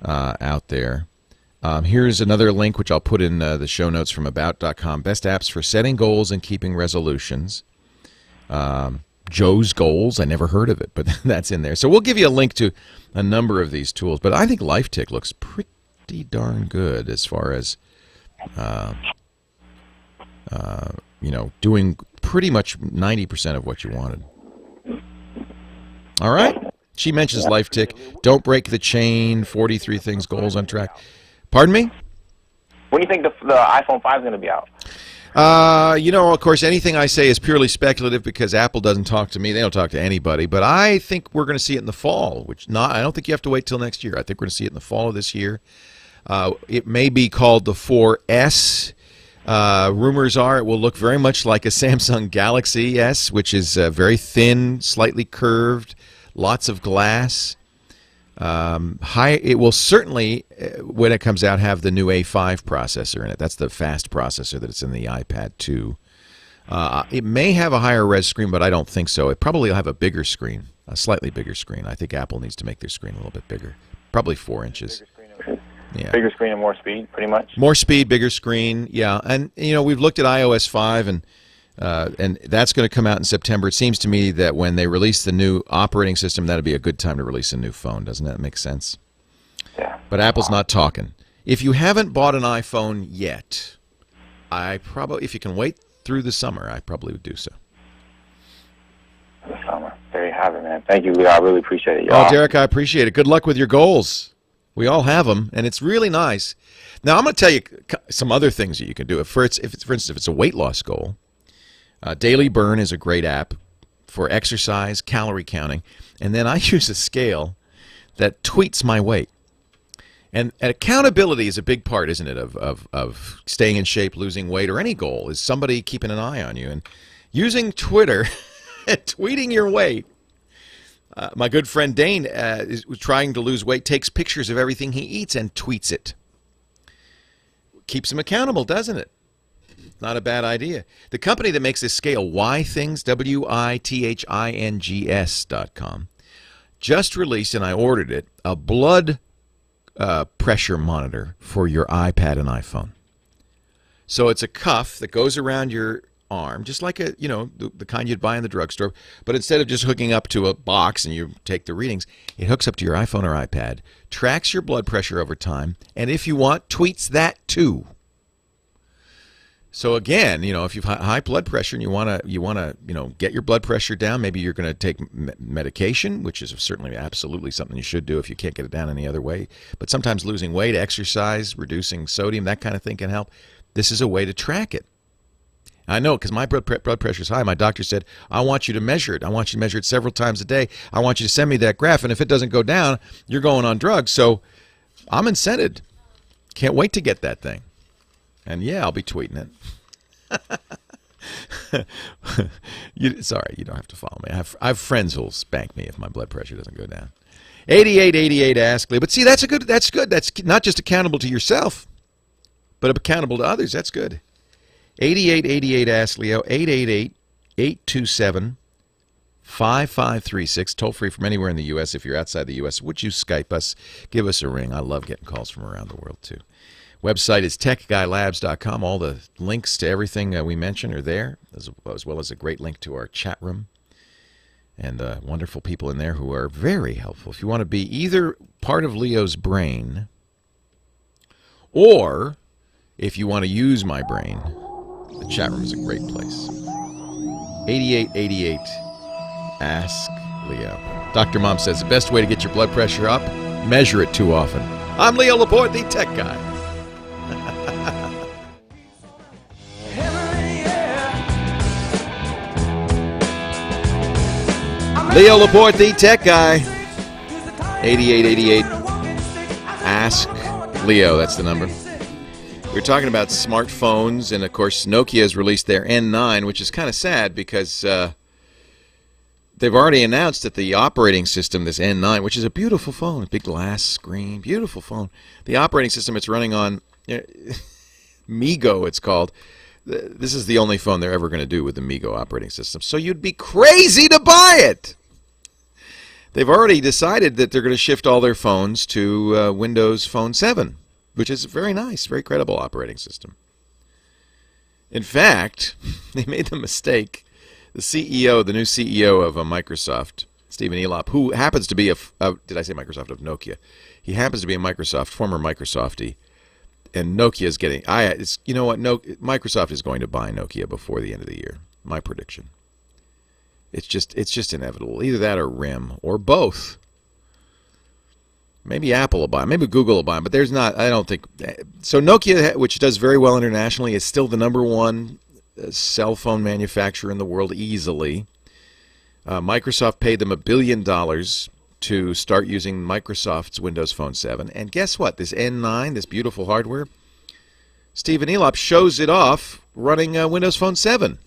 out there. Here's another link, which I'll put in the show notes from about.com. Best apps for setting goals and keeping resolutions. Joe's Goals, I never heard of it, but that's in there. So we'll give you a link to a number of these tools. But I think LifeTick looks pretty darn good as far as, doing pretty much 90% of what you wanted. All right. She mentions LifeTick. Don't break the chain. 43 things, goals on track. Pardon me? When do you think the iPhone 5 is going to be out? Of course, anything I say is purely speculative because Apple doesn't talk to me. They don't talk to anybody. But I think we're going to see it in the fall, I don't think you have to wait till next year. I think we're going to see it in the fall of this year. It may be called the 4S. Rumors are it will look very much like a Samsung Galaxy S, which is very thin, slightly curved, lots of glass. It will certainly, when it comes out, have the new A5 processor in it. That's the fast processor that's in the iPad 2. It may have a higher res screen, but I don't think so. It probably will have a bigger screen, a slightly bigger screen. I think Apple needs to make their screen a little bit bigger, probably 4 inches. Yeah. Bigger screen and more speed, pretty much. More speed, bigger screen, yeah. And we've looked at iOS 5, and that's going to come out in September. It seems to me that when they release the new operating system, that'd be a good time to release a new phone. Doesn't that make sense? Yeah. But Apple's not talking. If you haven't bought an iPhone yet, if you can wait through the summer, I probably would do so. The summer. There you have it, man. Thank you, Leo. I really appreciate it, y'all. Oh, Derek, I appreciate it. Good luck with your goals. We all have them, and it's really nice. Now, I'm going to tell you some other things that you can do. For instance, if it's a weight loss goal, Daily Burn is a great app for exercise, calorie counting, and then I use a scale that tweets my weight. And accountability is a big part, isn't it, of staying in shape, losing weight, or any goal, is somebody keeping an eye on you. And using Twitter, tweeting your weight. My good friend Dane is trying to lose weight, takes pictures of everything he eats and tweets it. Keeps him accountable, doesn't it? Not a bad idea. The company that makes this scale, WiThings, WiThings.com, just released, and I ordered it, a blood pressure monitor for your iPad and iPhone. So it's a cuff that goes around your arm, just like the kind you'd buy in the drugstore, but instead of just hooking up to a box and you take the readings, it hooks up to your iPhone or iPad, tracks your blood pressure over time, and if you want, tweets that too. So again, if you've high blood pressure and you want to get your blood pressure down, maybe you're going to take medication, which is certainly absolutely something you should do if you can't get it down any other way. But sometimes losing weight, exercise, reducing sodium, that kind of thing can help. This is a way to track it. I know, because my blood pressure is high. My doctor said, I want you to measure it. I want you to measure it several times a day. I want you to send me that graph, and if it doesn't go down, you're going on drugs. So I'm incented. Can't wait to get that thing. And yeah, I'll be tweeting it. Sorry, you don't have to follow me. I have friends who'll spank me if my blood pressure doesn't go down. 8888 Ask Lee. But see, that's good. That's not just accountable to yourself, but accountable to others. That's good. 8888 Ask Leo. 888-827-5536. Toll free from anywhere in the U.S. If you're outside the U.S., would you Skype us? Give us a ring. I love getting calls from around the world, too. Website is techguylabs.com. All the links to everything we mentioned are there, as well as a great link to our chat room. And wonderful people in there who are very helpful. If you want to be either part of Leo's brain, or if you want to use my brain, the chat room is a great place. 8888 Ask Leo. Dr. Mom says the best way to get your blood pressure up, measure it too often. I'm Leo Laporte, the tech guy. Leo Laporte, the tech guy. 8888 Ask Leo, that's the number. We're talking about smartphones, and of course Nokia has released their N9, which is kind of sad because they've already announced that the operating system, this N9, which is a beautiful phone, big glass screen, beautiful phone. The operating system it's running on, Migo it's called. This is the only phone they're ever going to do with the Migo operating system. So you'd be crazy to buy it. They've already decided that they're going to shift all their phones to Windows Phone 7, which is very nice, very credible operating system. In fact, they made the mistake. The new CEO of Microsoft, Stephen Elop, who happens to be did I say Microsoft, of Nokia? He happens to be a former Microsoftie, and Nokia is getting. You know what? Microsoft is going to buy Nokia before the end of the year. My prediction. It's just inevitable. Either that or RIM or both. Maybe Apple will buy them. Maybe Google will buy them. But there's not. I don't think. So Nokia, which does very well internationally, is still the #1 cell phone manufacturer in the world easily. Microsoft paid them $1 billion to start using Microsoft's Windows Phone 7. And guess what? This N9, this beautiful hardware, Stephen Elop shows it off running Windows Phone 7.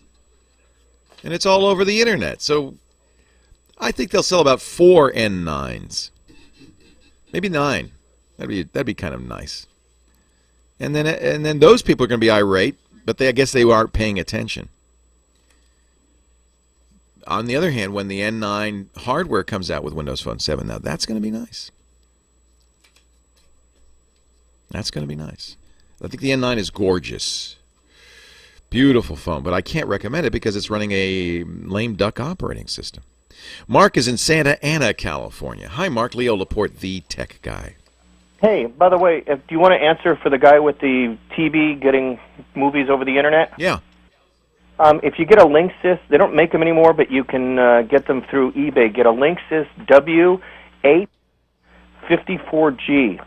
And it's all over the internet. So I think they'll sell about 4 N9s. Maybe 9. That'd be kind of nice. And then those people are going to be irate, but I guess they aren't paying attention. On the other hand, when the N9 hardware comes out with Windows Phone 7, now that's going to be nice. That's going to be nice. I think the N9 is gorgeous. Beautiful phone, but I can't recommend it because it's running a lame duck operating system. Mark is in Santa Ana, California. Hi, Mark. Leo Laporte, the tech guy. Hey, by the way, do you want to answer for the guy with the TV getting movies over the internet? Yeah. If you get a Linksys, they don't make them anymore, but you can get them through eBay. Get a Linksys W854G.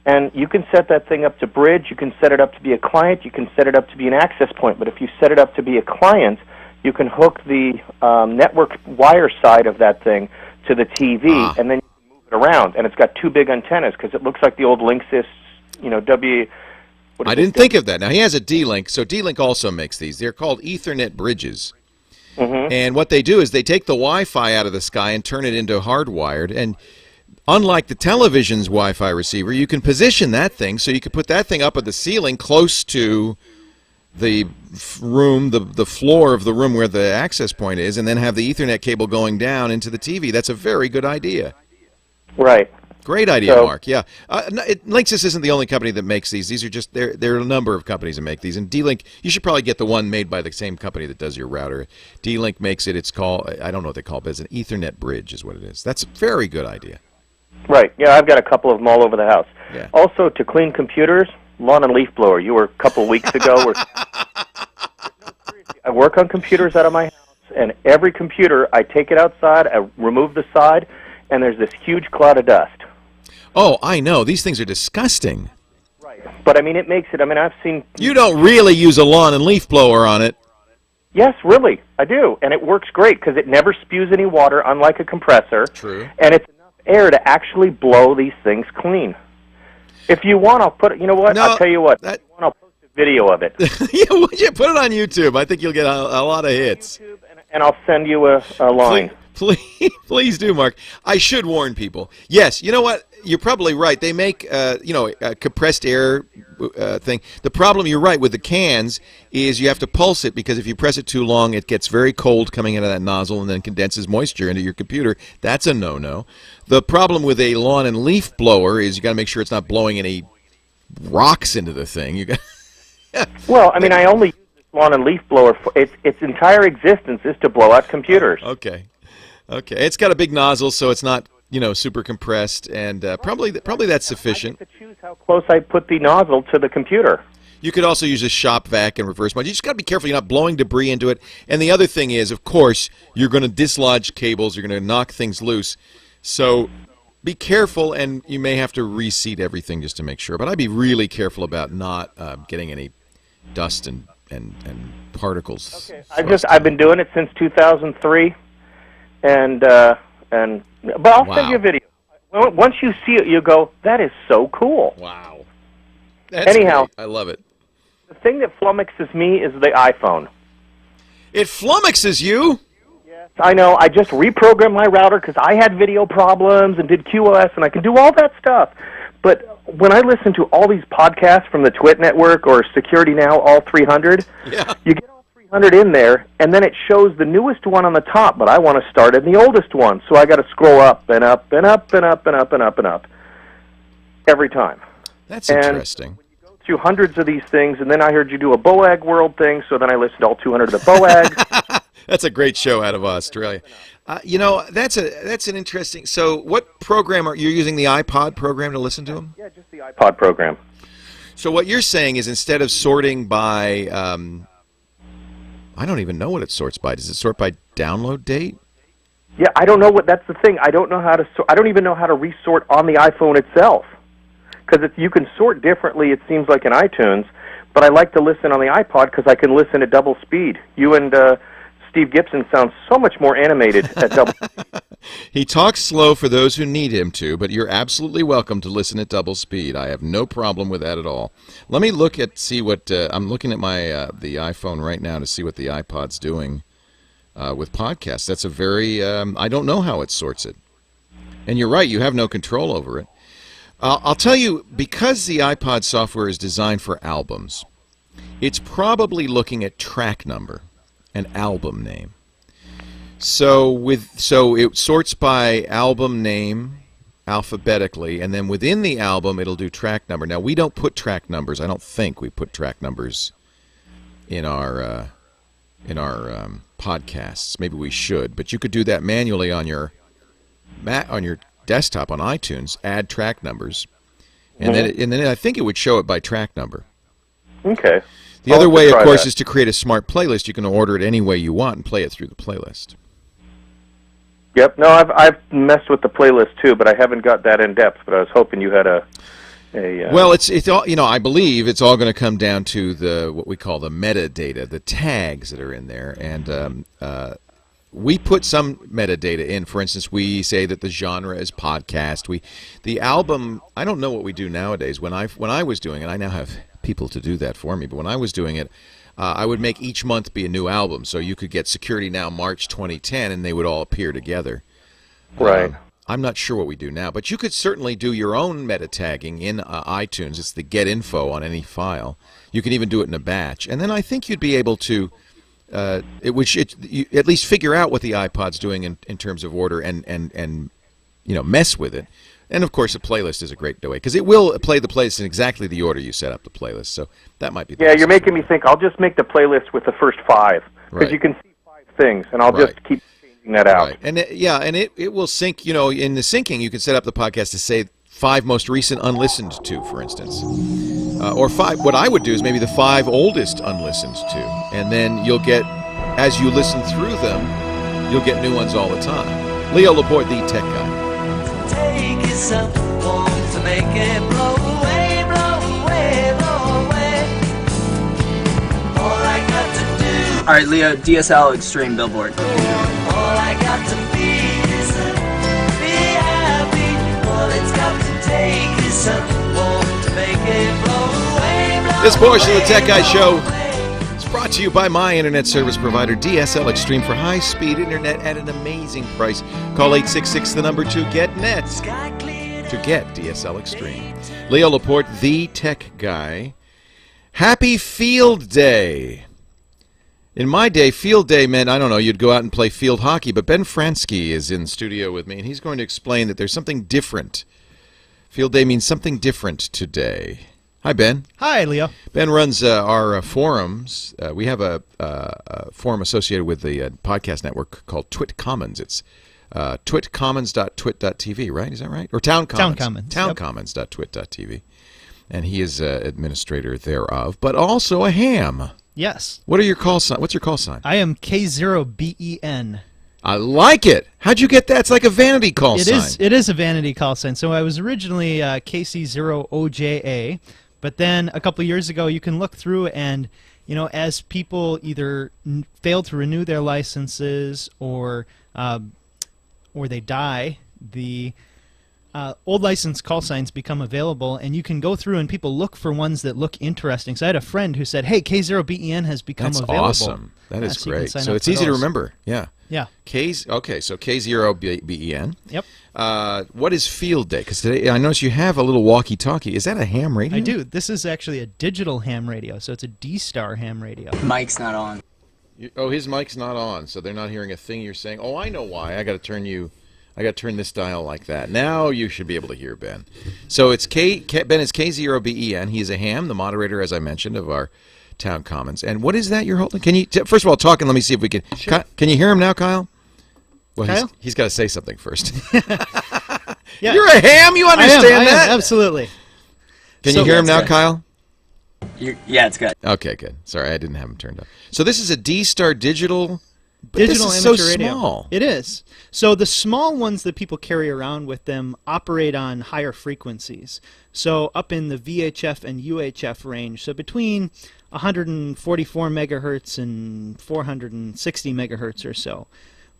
And you can set that thing up to bridge. You can set it up to be a client. You can set it up to be an access point. But if you set it up to be a client, you can hook the network wire side of that thing to the TV, and then you can move it around. And it's got 2 big antennas because it looks like the old Linksys, I didn't think of that. Now, he has a D-Link, so D-Link also makes these. They're called Ethernet bridges. Mm-hmm. And what they do is they take the Wi-Fi out of the sky and turn it into hardwired. And unlike the television's Wi-Fi receiver, you can position that thing so you can put that thing up at the ceiling close to the room, the floor of the room where the access point is, and then have the Ethernet cable going down into the TV. That's a very good idea. Right. Great idea, Mark. Yeah. Linksys isn't the only company that makes these. These are just, there are a number of companies that make these. And D-Link, you should probably get the one made by the same company that does your router. D-Link makes it, it's called, I don't know what they call it, but it's an Ethernet bridge is what it is. That's a very good idea. Right. Yeah, I've got a couple of them all over the house. Yeah. Also, to clean computers, lawn and leaf blower. You were a couple of weeks ago. I work on computers out of my house, and every computer, I take it outside, I remove the side, and there's this huge cloud of dust. Oh, I know. These things are disgusting. Right. But, it makes it, I've seen... You don't really use a lawn and leaf blower on it. Yes, really, I do. And it works great because it never spews any water, unlike a compressor. True. And it's enough air to actually blow these things clean. If you want, I'll put it... You know what? No, I'll tell you what. If you want, I'll post a video of it. Yeah, put it on YouTube. I think you'll get a lot of hits. And I'll send you a line. Please do, Mark. I should warn people. Yes, you know what? You're probably right. They make, a compressed air thing. The problem, you're right, with the cans is you have to pulse it because if you press it too long, it gets very cold coming out of that nozzle and then condenses moisture into your computer. That's a no-no. The problem with a lawn and leaf blower is you got to make sure it's not blowing any rocks into the thing. You got. Well, I only use this lawn and leaf blower. Its entire existence is to blow out computers. Okay. It's got a big nozzle, so it's not, super compressed, and probably that's sufficient. I get to choose how close I put the nozzle to the computer. You could also use a shop vac and reverse mode. You just got to be careful you're not blowing debris into it. And the other thing is, of course, you're going to dislodge cables. You're going to knock things loose. So be careful, and you may have to reseat everything just to make sure. But I'd be really careful about not getting any dust and particles. Okay. I've been doing it since 2003. But I'll send you a video. Once you see it, you go, that is so cool. Wow. Anyhow, great. I love it. The thing that flummoxes me is the iPhone. It flummoxes you? Yes, I know. I just reprogrammed my router because I had video problems and did QoS, and I can do all that stuff. But when I listen to all these podcasts from the TWiT network or Security Now, all 300, you get all 300 in there, and then it shows the newest one on the top, but I want to start in the oldest one, so I got to scroll up and up and up and up and up and up and up every time. That's interesting. When you go through hundreds of these things, and then I heard you do a BOAG World thing, so then I listened to all 200 of the BOAGs. That's a great show out of Australia. That's an interesting. So, what program are you using? The iPod program to listen to them? Yeah, just the iPod program. So what you're saying is instead of sorting by, I don't even know what it sorts by. Does it sort by download date? Yeah, I don't know what. That's the thing. I don't know how to. I don't even know how to resort on the iPhone itself, because you can sort differently. It seems like in iTunes, but I like to listen on the iPod because I can listen at double speed. You and Steve Gibson sounds so much more animated at double speed. He talks slow for those who need him to, but you're absolutely welcome to listen at double speed. I have no problem with that at all. Let me see what I'm looking at my the iPhone right now to see what the iPod's doing with podcasts. That's a very I don't know how it sorts it. And you're right, you have no control over it. I'll tell you, because the iPod software is designed for albums, it's probably looking at track number and album name. So it sorts by album name alphabetically, and then within the album it'll do track number. Now we don't put track numbers. I don't think we put track numbers in our podcasts. Maybe we should, but you could do that manually on your desktop on iTunes. Add track numbers, and then I think it would show it by track number. Okay. The other way, of course, is to create a smart playlist. You can order it any way you want and play it through the playlist. Yep. No, I've messed with the playlist too, but I haven't got that in depth. But I was hoping you had a Well, it's all, I believe it's all going to come down to what we call the metadata, the tags that are in there, and we put some metadata in. For instance, we say that the genre is podcast. The album. I don't know what we do nowadays. When I was doing it, I now have people to do that for me. But when I was doing it, I would make each month be a new album. So you could get Security Now March 2010, and they would all appear together. Right. I'm not sure what we do now, but you could certainly do your own meta tagging in iTunes. It's the get info on any file. You can even do it in a batch, and then I think you'd be able to at least figure out what the iPod's doing in terms of order and mess with it. And of course, a playlist is a great way because it will play the playlist in exactly the order you set up the playlist. So that might be. You're making me think. I'll just make the playlist with the first 5 because you can see 5 things, and I'll just keep changing that out. Right. And it will sync. In the syncing, you can set up the podcast to say 5 most recent unlistened to, for instance, or 5. What I would do is maybe the 5 oldest unlistened to, and then you'll get, as you listen through them, you'll get new ones all the time. Leo Laporte, the tech guy. Take yourself home to make it blow away, blow away, blow away. All I got to do. All right, Leo, DSL Extreme Billboard. All I got to be happy. All it's got to take is something home to make it blow away, blow away. This portion of the Tech Guy Show is brought to you by my internet service provider, DSL Extreme, for high-speed internet at an amazing price. Call 866-2-GET-NET to get DSL Extreme. Leo Laporte, the tech guy. Happy Field Day. In my day, Field Day meant, I don't know, you'd go out and play field hockey, but Ben Fransky is in studio with me, and he's going to explain that there's something different. Field Day means something different today. Hi, Ben. Hi, Leo. Ben runs our forums. We have a forum associated with the podcast network called TWiT Commons. It's twitcommons.twit.tv, right? Is that right? Or Town Commons. Towncommons.twit.tv. And he is administrator thereof, but also a ham. Yes. What are your call sign? What's your call sign? I am K0BEN. I like it. How'd you get that? It's like a vanity call sign. It is a vanity call sign. So I was originally KC0OJA, but then a couple years ago, you can look through and, as people either fail to renew their licenses or they die, the old license call signs become available, and you can go through and people look for ones that look interesting. So I had a friend who said, hey, K0BEN has become available. That's awesome. That is great. So it's easy to remember. Yeah. Yeah. Okay, so K0BEN. Yep. What is Field Day? Because today I notice you have a little walkie-talkie. Is that a ham radio? I do. This is actually a digital ham radio, so it's a D-Star ham radio. Mic's not on. His mic's not on, so they're not hearing a thing you're saying. Oh, I know why. I got to turn this dial like that. Now you should be able to hear Ben. So it's Ben is K0BEN. He is a ham, the moderator, as I mentioned, of our Town Commons. And what is that you're holding? Can you first of all talk and let me see if we can. Sure. Can you hear him now, Kyle? Well, Kyle? He's got to say something first. Yeah. You're a ham. You understand I that? am, absolutely. Can you hear him now, Kyle? Yeah, it's good. Okay, good. Sorry, I didn't have him turned up. So this is a D-Star digital. But digital this is amateur so radio. Small. It is. So the small ones that people carry around with them operate on higher frequencies. So up in the VHF and UHF range. So between 144 megahertz and 460 megahertz or so.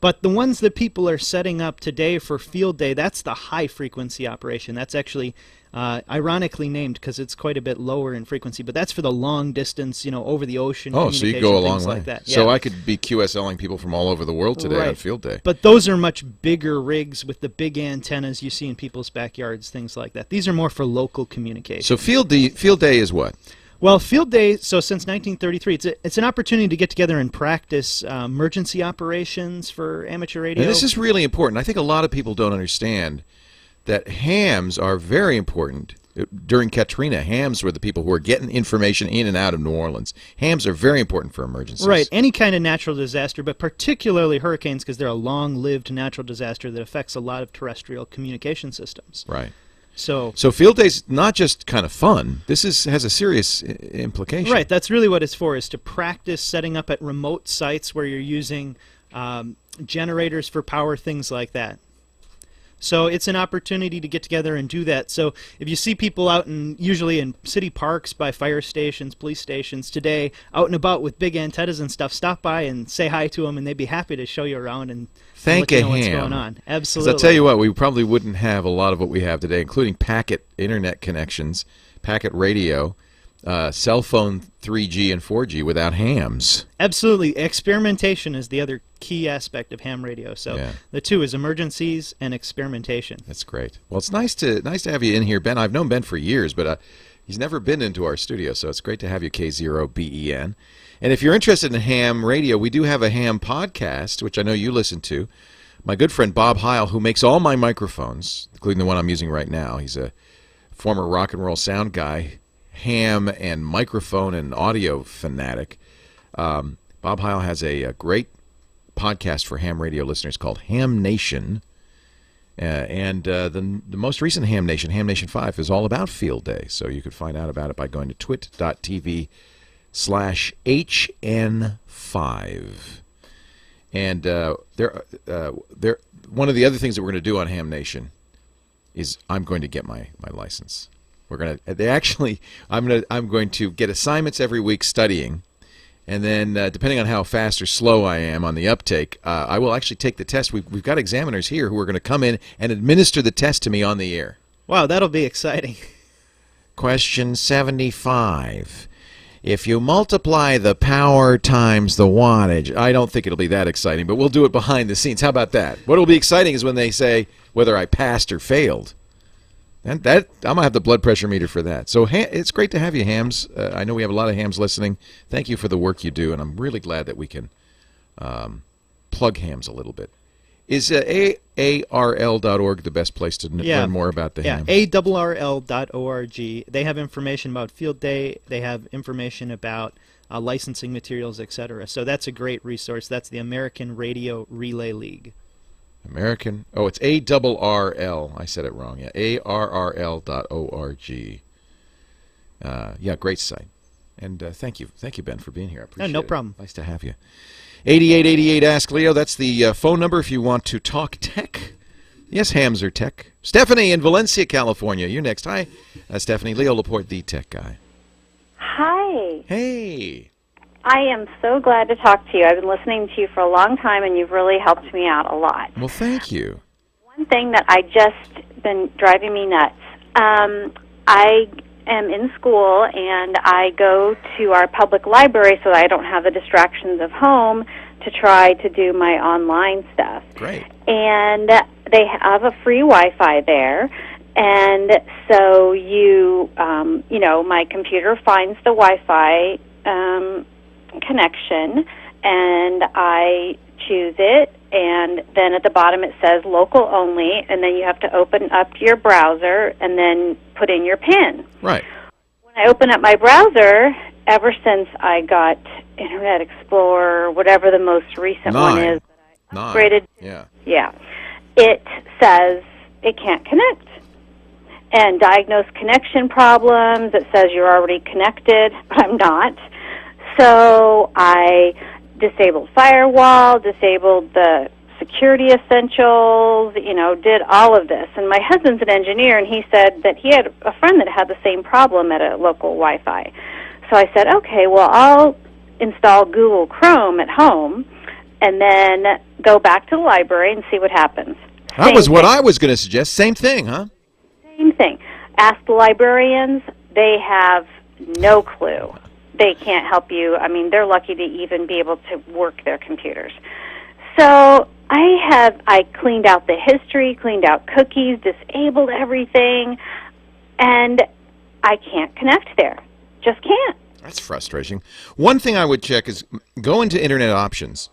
But the ones that people are setting up today for field day, that's the high-frequency operation. That's actually ironically named because it's quite a bit lower in frequency, but that's for the long distance, over the ocean. Oh, so you go a long way. Like that. So yeah. I could be QSLing people from all over the world today on field day. But those are much bigger rigs with the big antennas you see in people's backyards, things like that. These are more for local communication. So field day is what? Well, field day, so since 1933, it's an opportunity to get together and practice emergency operations for amateur radio. And this is really important. I think a lot of people don't understand that hams are very important. During Katrina, hams were the people who were getting information in and out of New Orleans. Hams are very important for emergencies. Right, any kind of natural disaster, but particularly hurricanes because they're a long-lived natural disaster that affects a lot of terrestrial communication systems. Right. So field day's not just kind of fun. This has a serious implication. Right, that's really what it's for, is to practice setting up at remote sites where you're using generators for power, things like that. So it's an opportunity to get together and do that. So if you see people out usually in city parks by fire stations, police stations today, out and about with big antennas and stuff, stop by and say hi to them, and they'd be happy to show you around and let you know what's going on. Absolutely. 'Cause I'll tell you what, we probably wouldn't have a lot of what we have today, including packet internet connections, packet radio, cell phone 3G and 4G without hams. Absolutely. Experimentation is the other key aspect of ham radio. So the two is emergencies and experimentation. That's great. Well, it's nice to have you in here, Ben. I've known Ben for years, but he's never been into our studio, so it's great to have you, K0BEN. And if you're interested in ham radio, we do have a ham podcast, which I know you listen to. My good friend Bob Heil, who makes all my microphones, including the one I'm using right now. He's a former rock and roll sound guy, ham and microphone and audio fanatic. Bob Heil has a great podcast for ham radio listeners called Ham Nation. And the most recent Ham Nation, Ham Nation 5, is all about field day. So you could find out about it by going to twit.tv/HN5. And one of the other things that we're going to do on Ham Nation is I'm going to get my license. I'm going to get assignments every week studying, and then depending on how fast or slow I am on the uptake, I will actually take the test. We've got examiners here who are going to come in and administer the test to me on the air. Wow, that'll be exciting. Question 75. If you multiply the power times the wattage, I don't think it'll be that exciting, but we'll do it behind the scenes. How about that? What will be exciting is when they say whether I passed or failed. And I'm going to have the blood pressure meter for that. So it's great to have you, hams. I know we have a lot of hams listening. Thank you for the work you do, and I'm really glad that we can plug hams a little bit. Is ARL.org the best place to learn more about the ham? Yeah, ARRL.org. They have information about field day. They have information about licensing materials, etc. So that's a great resource. That's the American Radio Relay League. It's ARRL. I said it wrong. Yeah, ARRL.org. Great site. And thank you, Ben, for being here. I appreciate it. No problem. Nice to have you. 8888 Ask Leo. That's the phone number if you want to talk tech. Yes, hams are tech. Stephanie in Valencia, California. You're next. Hi, Stephanie. Leo Laporte, the tech guy. Hi. Hey. I am so glad to talk to you. I've been listening to you for a long time, and you've really helped me out a lot. Well, thank you. One thing that I just been driving me nuts. I am in school, and I go to our public library so that I don't have the distractions of home to try to do my online stuff. Great. And they have a free Wi-Fi there. And so my computer finds the Wi-Fi connection, and I choose it, and then at the bottom it says local only, and then you have to open up your browser and then put in your PIN. Right. When I open up my browser, ever since I got Internet Explorer, whatever the most recent one is that I upgraded, it says it can't connect. And diagnose connection problems. It says you're already connected, but I'm not. So I disabled firewall, disabled the security essentials, did all of this. And my husband's an engineer, and he said that he had a friend that had the same problem at a local Wi-Fi. So I said, okay, well, I'll install Google Chrome at home and then go back to the library and see what happens. That was what I was going to suggest. Same thing, huh? Same thing. Ask the librarians. They have no clue. They can't help you. I mean, they're lucky to even be able to work their computers. So I cleaned out the history, cleaned out cookies, disabled everything, and I can't connect there. Just can't. That's frustrating. One thing I would check is go into Internet Options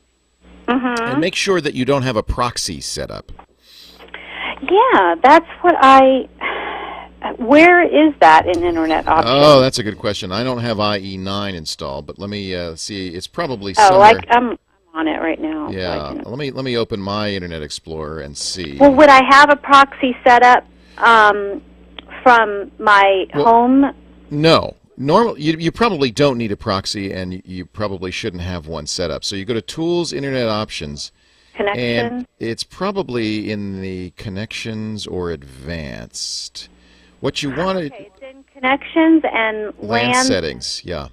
and make sure that you don't have a proxy set up. Yeah, that's what where is that in Internet Options? Oh, that's a good question. I don't have IE9 installed, but let me see. It's probably somewhere. I'm on it right now. Yeah, so let me open my Internet Explorer and see. Well, would I have a proxy set up from my home? No. You probably don't need a proxy, and you probably shouldn't have one set up. So you go to Tools, Internet Options, and it's probably in the Connections or Advanced. What you want to... Okay, it's in Connections and LAN settings, yeah.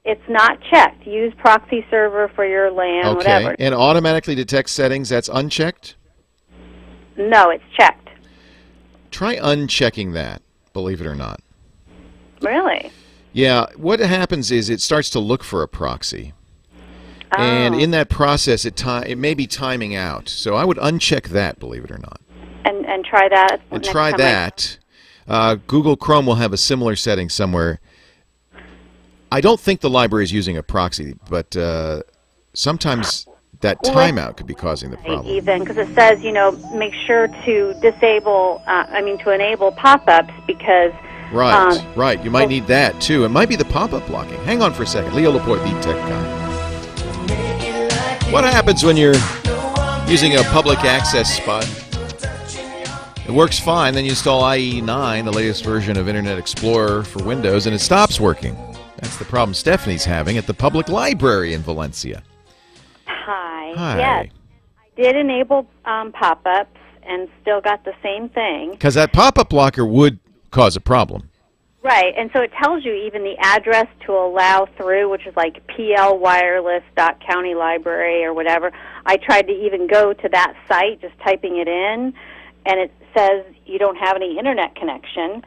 It's not checked. Use proxy server for your LAN, whatever. And automatically detect settings, that's unchecked? No, it's checked. Try unchecking that, believe it or not. Really? Yeah, what happens is it starts to look for a proxy. Oh. And in that process, it may be timing out. So I would uncheck that, believe it or not. And try that. And try that. Google Chrome will have a similar setting somewhere. I don't think the library is using a proxy, but sometimes that timeout could be causing the problem. Even because it says, make sure to disable, to enable pop-ups because... Right. You might need that, too. It might be the pop-up blocking. Hang on for a second. Leo Laporte, the tech guy. What happens when you're using a public access spot? It works fine. Then you install IE9, the latest version of Internet Explorer for Windows, and it stops working. That's the problem Stephanie's having at the public library in Valencia. Hi. Hi. Yes. I did enable pop-ups and still got the same thing. Because that pop-up blocker would cause a problem. Right, and so it tells you even the address to allow through, which is like plwireless.countylibrary or whatever. I tried to even go to that site, just typing it in, and it says you don't have any internet connection.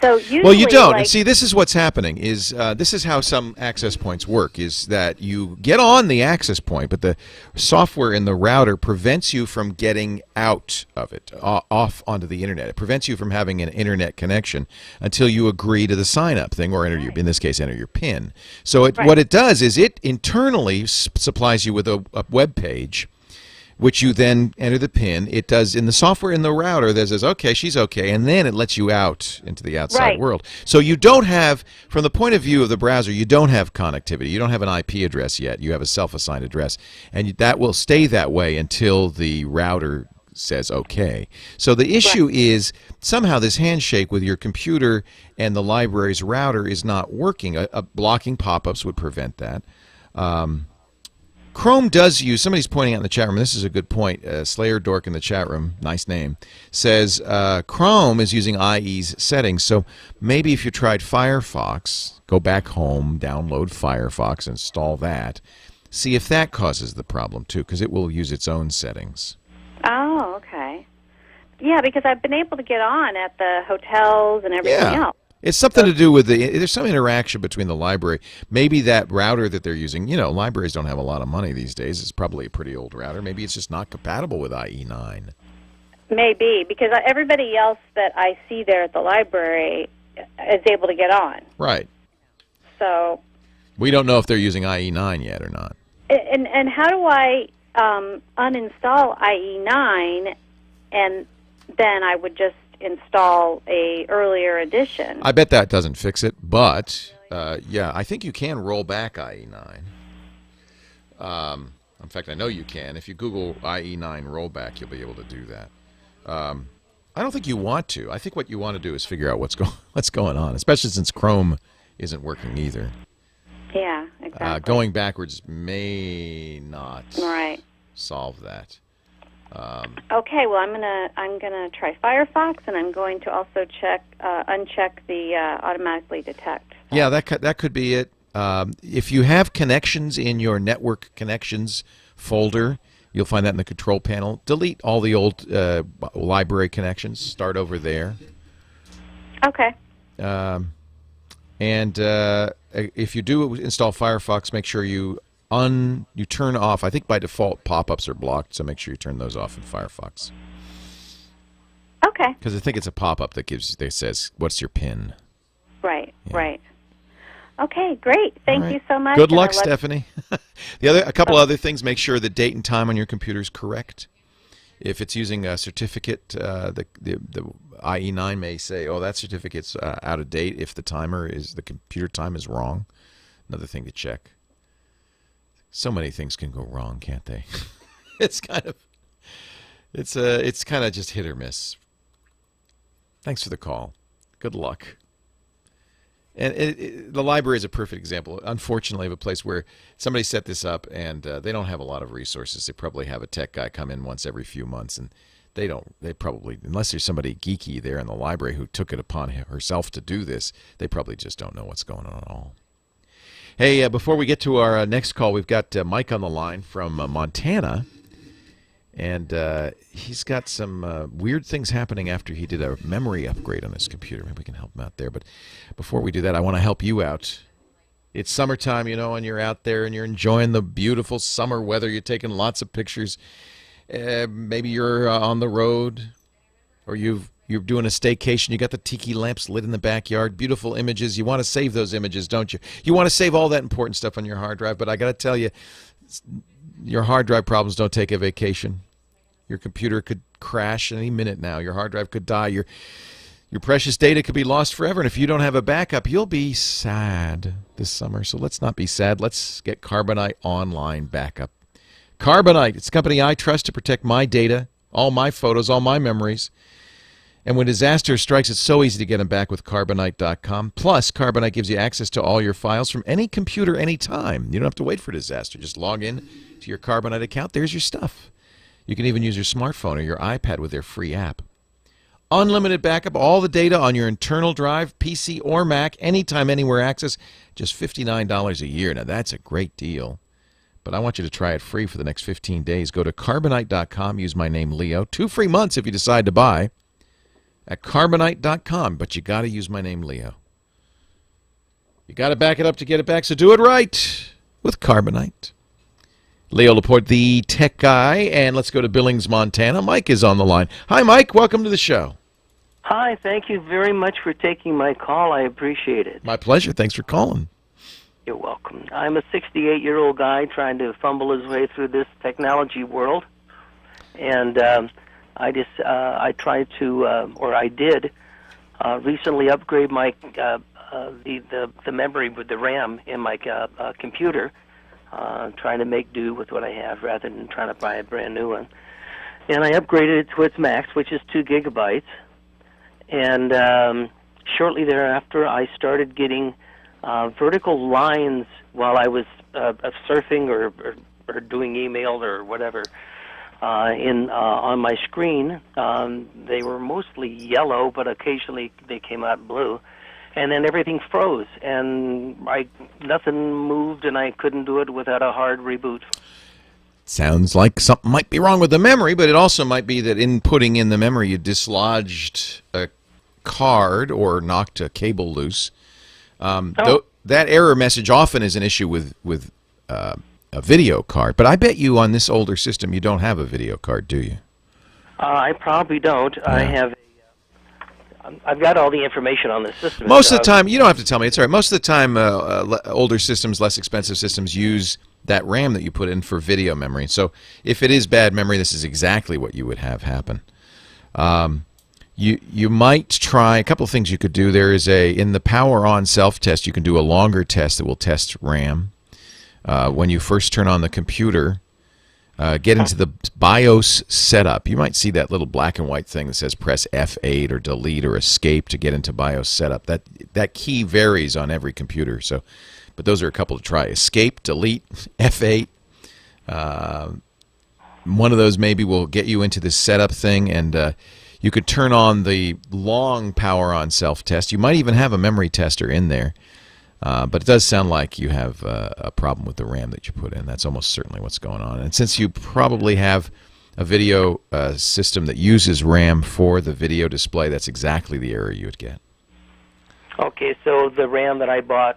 So usually, well, you don't. And see, this is what's happening. Is this is how some access points work? Is that you get on the access point, but the software in the router prevents you from getting out of it, off onto the internet. It prevents you from having an internet connection until you agree to the sign-up thing, or enter in this case, enter your PIN. So what it does is it internally supplies you with a web page, which you then enter the PIN. It does in the software in the router that says, okay, she's okay, and then it lets you out into the outside world. So you don't have, from the point of view of the browser, you don't have connectivity. You don't have an IP address yet. You have a self-assigned address, and that will stay that way until the router says okay. So the issue is somehow this handshake with your computer and the library's router is not working. Blocking pop-ups would prevent that. Chrome does use, somebody's pointing out in the chat room, this is a good point, Slayer Dork in the chat room, nice name, says Chrome is using IE's settings, so maybe if you tried Firefox, go back home, download Firefox, install that, see if that causes the problem too, because it will use its own settings. Oh, okay. Yeah, because I've been able to get on at the hotels and everything else. It's something to do with there's some interaction between the library. Maybe that router that they're using, libraries don't have a lot of money these days. It's probably a pretty old router. Maybe it's just not compatible with IE9. Maybe, because everybody else that I see there at the library is able to get on. Right. So. We don't know if they're using IE9 yet or not. And how do I uninstall IE9 and then I would just install a earlier edition? I bet that doesn't fix it, but yeah, I think you can roll back IE9. In fact, I know you can. If you Google IE9 rollback, you'll be able to do that. I don't think you want to. I think what you want to do is figure out what's going on, especially since Chrome isn't working either. Yeah, exactly. Going backwards may not solve that. Okay, well, I'm gonna try Firefox, and I'm going to also uncheck the automatically detect. Yeah, that could be it. If you have connections in your network connections folder. You'll find that in the control panel. Delete all the old library connections. Start over there. Okay. And if you do install Firefox, make sure you turn off. I think by default pop-ups are blocked, so make sure you turn those off in Firefox. Okay. Because I think it's a pop-up that says, "What's your PIN?" Right. Yeah. Right. Okay. Great. Thank you so much. Good luck, Stephanie. A couple other things: make sure the date and time on your computer is correct. If it's using a certificate, the IE9 may say, "Oh, that certificate's out of date." If the computer time is wrong, another thing to check. So many things can go wrong, can't they? It's kind of just hit or miss. Thanks for the call. Good luck. And the library is a perfect example, unfortunately, of a place where somebody set this up and they don't have a lot of resources. They probably have a tech guy come in once every few months, and they probably, unless there's somebody geeky there in the library who took it upon herself to do this, they probably just don't know what's going on at all. Hey, before we get to our next call, we've got Mike on the line from Montana. And he's got some weird things happening after he did a memory upgrade on his computer. Maybe we can help him out there. But before we do that, I want to help you out. It's summertime, and you're out there and you're enjoying the beautiful summer weather. You're taking lots of pictures. Maybe you're on the road, or you're doing a staycation. You got the tiki lamps lit in the backyard. Beautiful images. You want to save those images, don't you? You want to save all that important stuff on your hard drive. But I got to tell you, your hard drive problems don't take a vacation. Your computer could crash any minute now. Your hard drive could die. Your precious data could be lost forever. And if you don't have a backup, you'll be sad this summer. So let's not be sad. Let's get Carbonite Online Backup. Carbonite, it's a company I trust to protect my data, all my photos, all my memories. And when disaster strikes, it's so easy to get them back with Carbonite.com. Plus, Carbonite gives you access to all your files from any computer, anytime. You don't have to wait for disaster. Just log in to your Carbonite account. There's your stuff. You can even use your smartphone or your iPad with their free app. Unlimited backup, all the data on your internal drive, PC or Mac, anytime, anywhere access, just $59 a year. Now, that's a great deal. But I want you to try it free for the next 15 days. Go to Carbonite.com, use my name, Leo. 2 free months if you decide to buy at Carbonite.com. But you got to use my name, Leo. You got to back it up to get it back, so do it right with Carbonite. Leo Laporte, the tech guy, and let's go to Billings, Montana. Mike is on the line. Hi, Mike. Welcome to the show. Hi. Thank you very much for taking my call. I appreciate it. My pleasure. Thanks for calling. You're welcome. I'm a 68-year-old guy trying to fumble his way through this technology world, and I tried to, or I did, recently upgrade my the memory with the RAM in my computer. Trying to make do with what I have rather than trying to buy a brand new one. And I upgraded it to its max, which is 2 gigabytes. And shortly thereafter, I started getting vertical lines while I was surfing or doing email or whatever on my screen. They were mostly yellow, but occasionally they came out blue. And then everything froze, and nothing moved, and I couldn't do it without a hard reboot. Sounds like something might be wrong with the memory, but it also might be that in putting in the memory, you dislodged a card or knocked a cable loose. That error message often is an issue with a video card, but I bet you on this older system you don't have a video card, do you? I probably don't. Yeah. I've got all the information on the system. Most of the time, you don't have to tell me. It's all right. Most of the time, older systems, less expensive systems, use that RAM that you put in for video memory. So if it is bad memory, this is exactly what you would have happen. You might try a couple of things you could do. There is in the power on self-test, you can do a longer test that will test RAM. When you first turn on the computer, get into the BIOS setup. You might see that little black and white thing that says press F8 or delete or escape to get into BIOS setup. That key varies on every computer. So, but those are a couple to try. Escape, delete, F8. One of those maybe will get you into this setup thing, and you could turn on the long power on self-test. You might even have a memory tester in there. But it does sound like you have a problem with the RAM that you put in. That's almost certainly what's going on. And since you probably have a video system that uses RAM for the video display, that's exactly the error you would get. Okay, so the RAM that I bought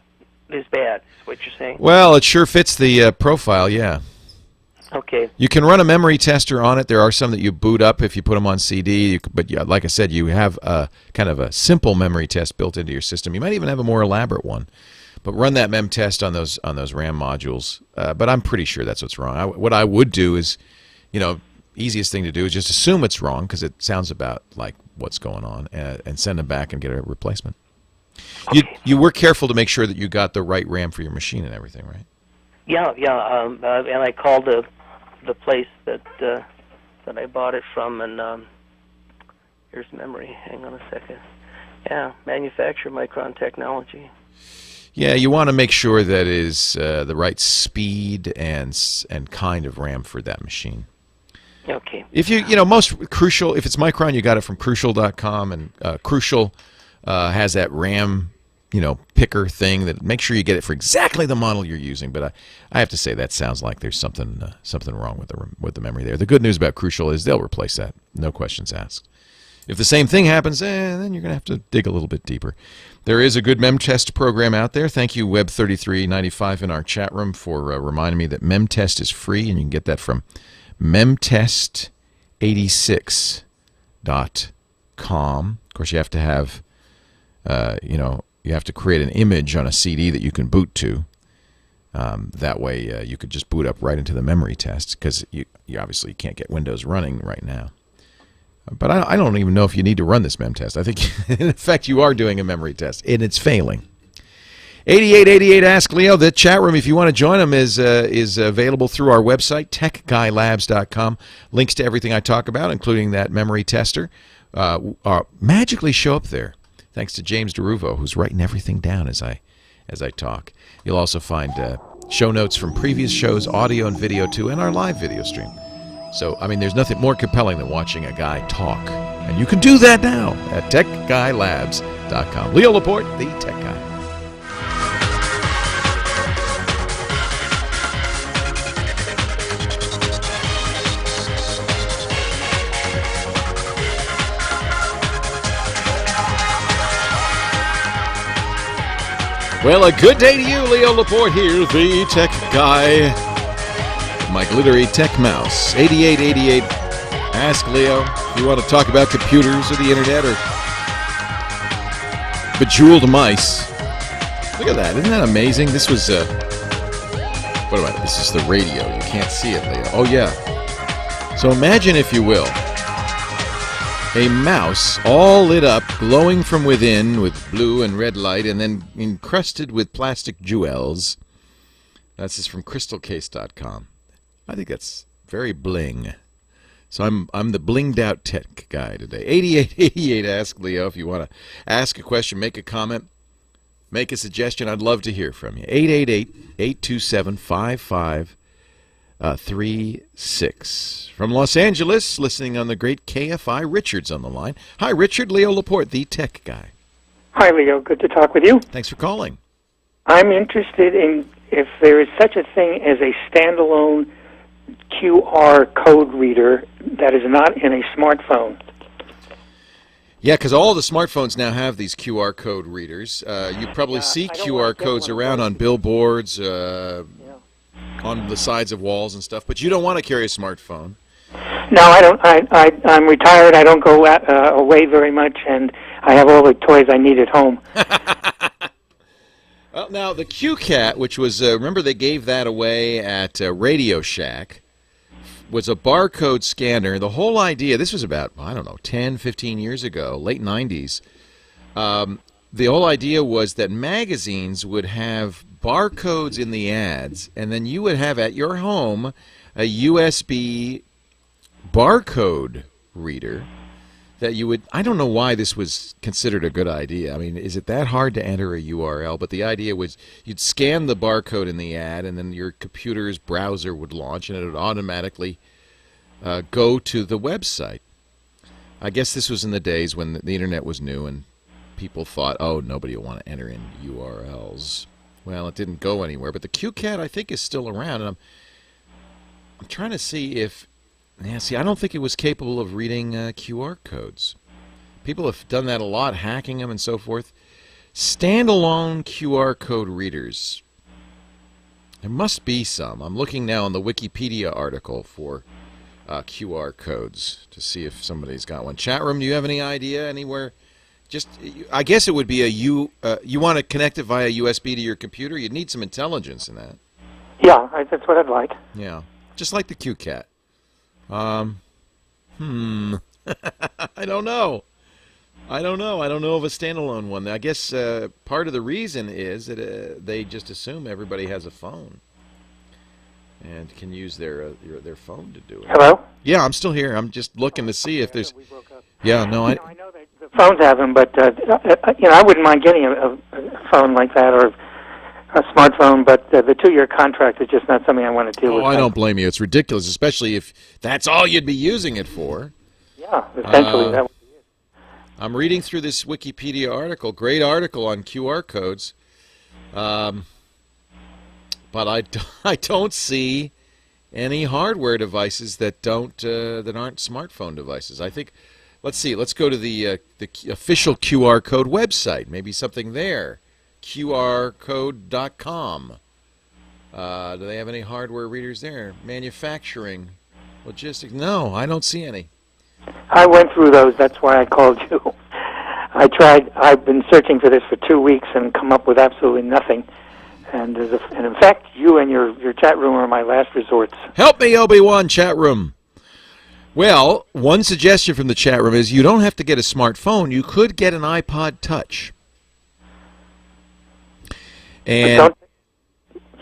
is bad, is what you're saying? Well, it sure fits the profile, yeah. Okay. You can run a memory tester on it. There are some that you boot up if you put them on CD. But yeah, like I said, you have a kind of a simple memory test built into your system. You might even have a more elaborate one. But run that mem test on those RAM modules. But I'm pretty sure that's what's wrong. What I would do is, easiest thing to do is just assume it's wrong because it sounds about like what's going on, and send them back and get a replacement. Okay. You were careful to make sure that you got the right RAM for your machine and everything, right? Yeah. And I called the place that I bought it from, and here's memory. Hang on a second. Yeah, manufacturer Micron Technology. Yeah, you want to make sure that is the right speed and kind of RAM for that machine. Okay. If most Crucial, if it's Micron, you got it from Crucial.com, and Crucial has that RAM, picker thing that make sure you get it for exactly the model you're using. But I have to say that sounds like there's something wrong with the memory there. The good news about Crucial is they'll replace that, no questions asked. If the same thing happens, then you're going to have to dig a little bit deeper. There is a good MemTest program out there. Thank you, Web3395 in our chat room for reminding me that MemTest is free, and you can get that from memtest86.com. Of course, you have to have, you have to create an image on a CD that you can boot to. That way, you could just boot up right into the memory test, because you obviously can't get Windows running right now. But I don't even know if you need to run this mem test. I think, in effect, you are doing a memory test, and it's failing. 8888 Ask Leo. The chat room, if you want to join them, is available through our website, techguylabs.com. Links to everything I talk about, including that memory tester, magically show up there, thanks to James DeRuvo, who's writing everything down as I talk. You'll also find show notes from previous shows, audio and video too, and our live video stream. So, there's nothing more compelling than watching a guy talk. And you can do that now at techguylabs.com. Leo Laporte, the Tech Guy. Well, a good day to you, Leo Laporte here, the Tech Guy. My glittery tech mouse. 8888 Ask Leo. If you want to talk about computers or the internet or bejeweled mice. Look at that. Isn't that amazing? This was this is the radio. You can't see it, Leo. Oh yeah. So imagine, if you will, a mouse all lit up, glowing from within with blue and red light, and then encrusted with plastic jewels. That's just from crystalcase.com. I think that's very bling. So I'm the blinged out tech guy today. 8888 Ask Leo. If you want to ask a question, make a comment, make a suggestion, I'd love to hear from you. 888-827-5536. From Los Angeles, listening on the great KFI, Richard's on the line. Hi, Richard. Leo Laporte, the tech guy. Hi, Leo. Good to talk with you. Thanks for calling. I'm interested in if there is such a thing as a standalone QR code reader that is not in a smartphone. Yeah, because all the smartphones now have these QR code readers. You probably see QR codes around on billboards, on the sides of walls and stuff, but you don't want to carry a smartphone. No, I don't. I'm retired. I don't go away very much, and I have all the toys I need at home. Well, now, the QCat, which was, remember they gave that away at Radio Shack, was a barcode scanner. The whole idea, this was about, 10, 15 years ago, late 90s. The whole idea was that magazines would have barcodes in the ads, and then you would have at your home a USB barcode reader that you would, I don't know why this was considered a good idea. Is it that hard to enter a URL? But the idea was you'd scan the barcode in the ad, and then your computer's browser would launch, and it would automatically go to the website. I guess this was in the days when the internet was new, and people thought, oh, nobody will want to enter in URLs. Well, it didn't go anywhere, but the QCat I think is still around, and I'm trying to see if. Yeah, see, I don't think it was capable of reading QR codes. People have done that a lot, hacking them and so forth. Standalone QR code readers. There must be some. I'm looking now on the Wikipedia article for QR codes to see if somebody's got one. Chat room, do you have any idea anywhere? Just, I guess it would be you want to connect it via USB to your computer. You'd need some intelligence in that. Yeah, that's what I'd like. Yeah, just like the QCat. I don't know. I don't know of a standalone one. I guess part of the reason is that they just assume everybody has a phone and can use their phone to do it. Hello? Yeah, I'm still here. I'm just looking to see if there's. Yeah, no, I know that the phones have them, but I wouldn't mind getting a phone like that or a smartphone. But the 2-year contract is just not something I want to deal with. Oh, I don't blame you. It's ridiculous, especially if that's all you'd be using it for. Yeah, essentially that. I'm reading through this Wikipedia article, great article on QR codes, but I don't see any hardware devices that aren't smartphone devices. I think, let's see, let's go to the official QR code website, maybe something there, qrcode.com. Do they have any hardware readers there? Manufacturing, logistics? No, I don't see any. I went through those. That's why I called you. I've been searching for this for 2 weeks and come up with absolutely nothing. And in fact, you and your chat room are my last resorts. Help me, Obi-Wan chat room. Well, one suggestion from the chat room is you don't have to get a smartphone. You could get an iPod Touch. And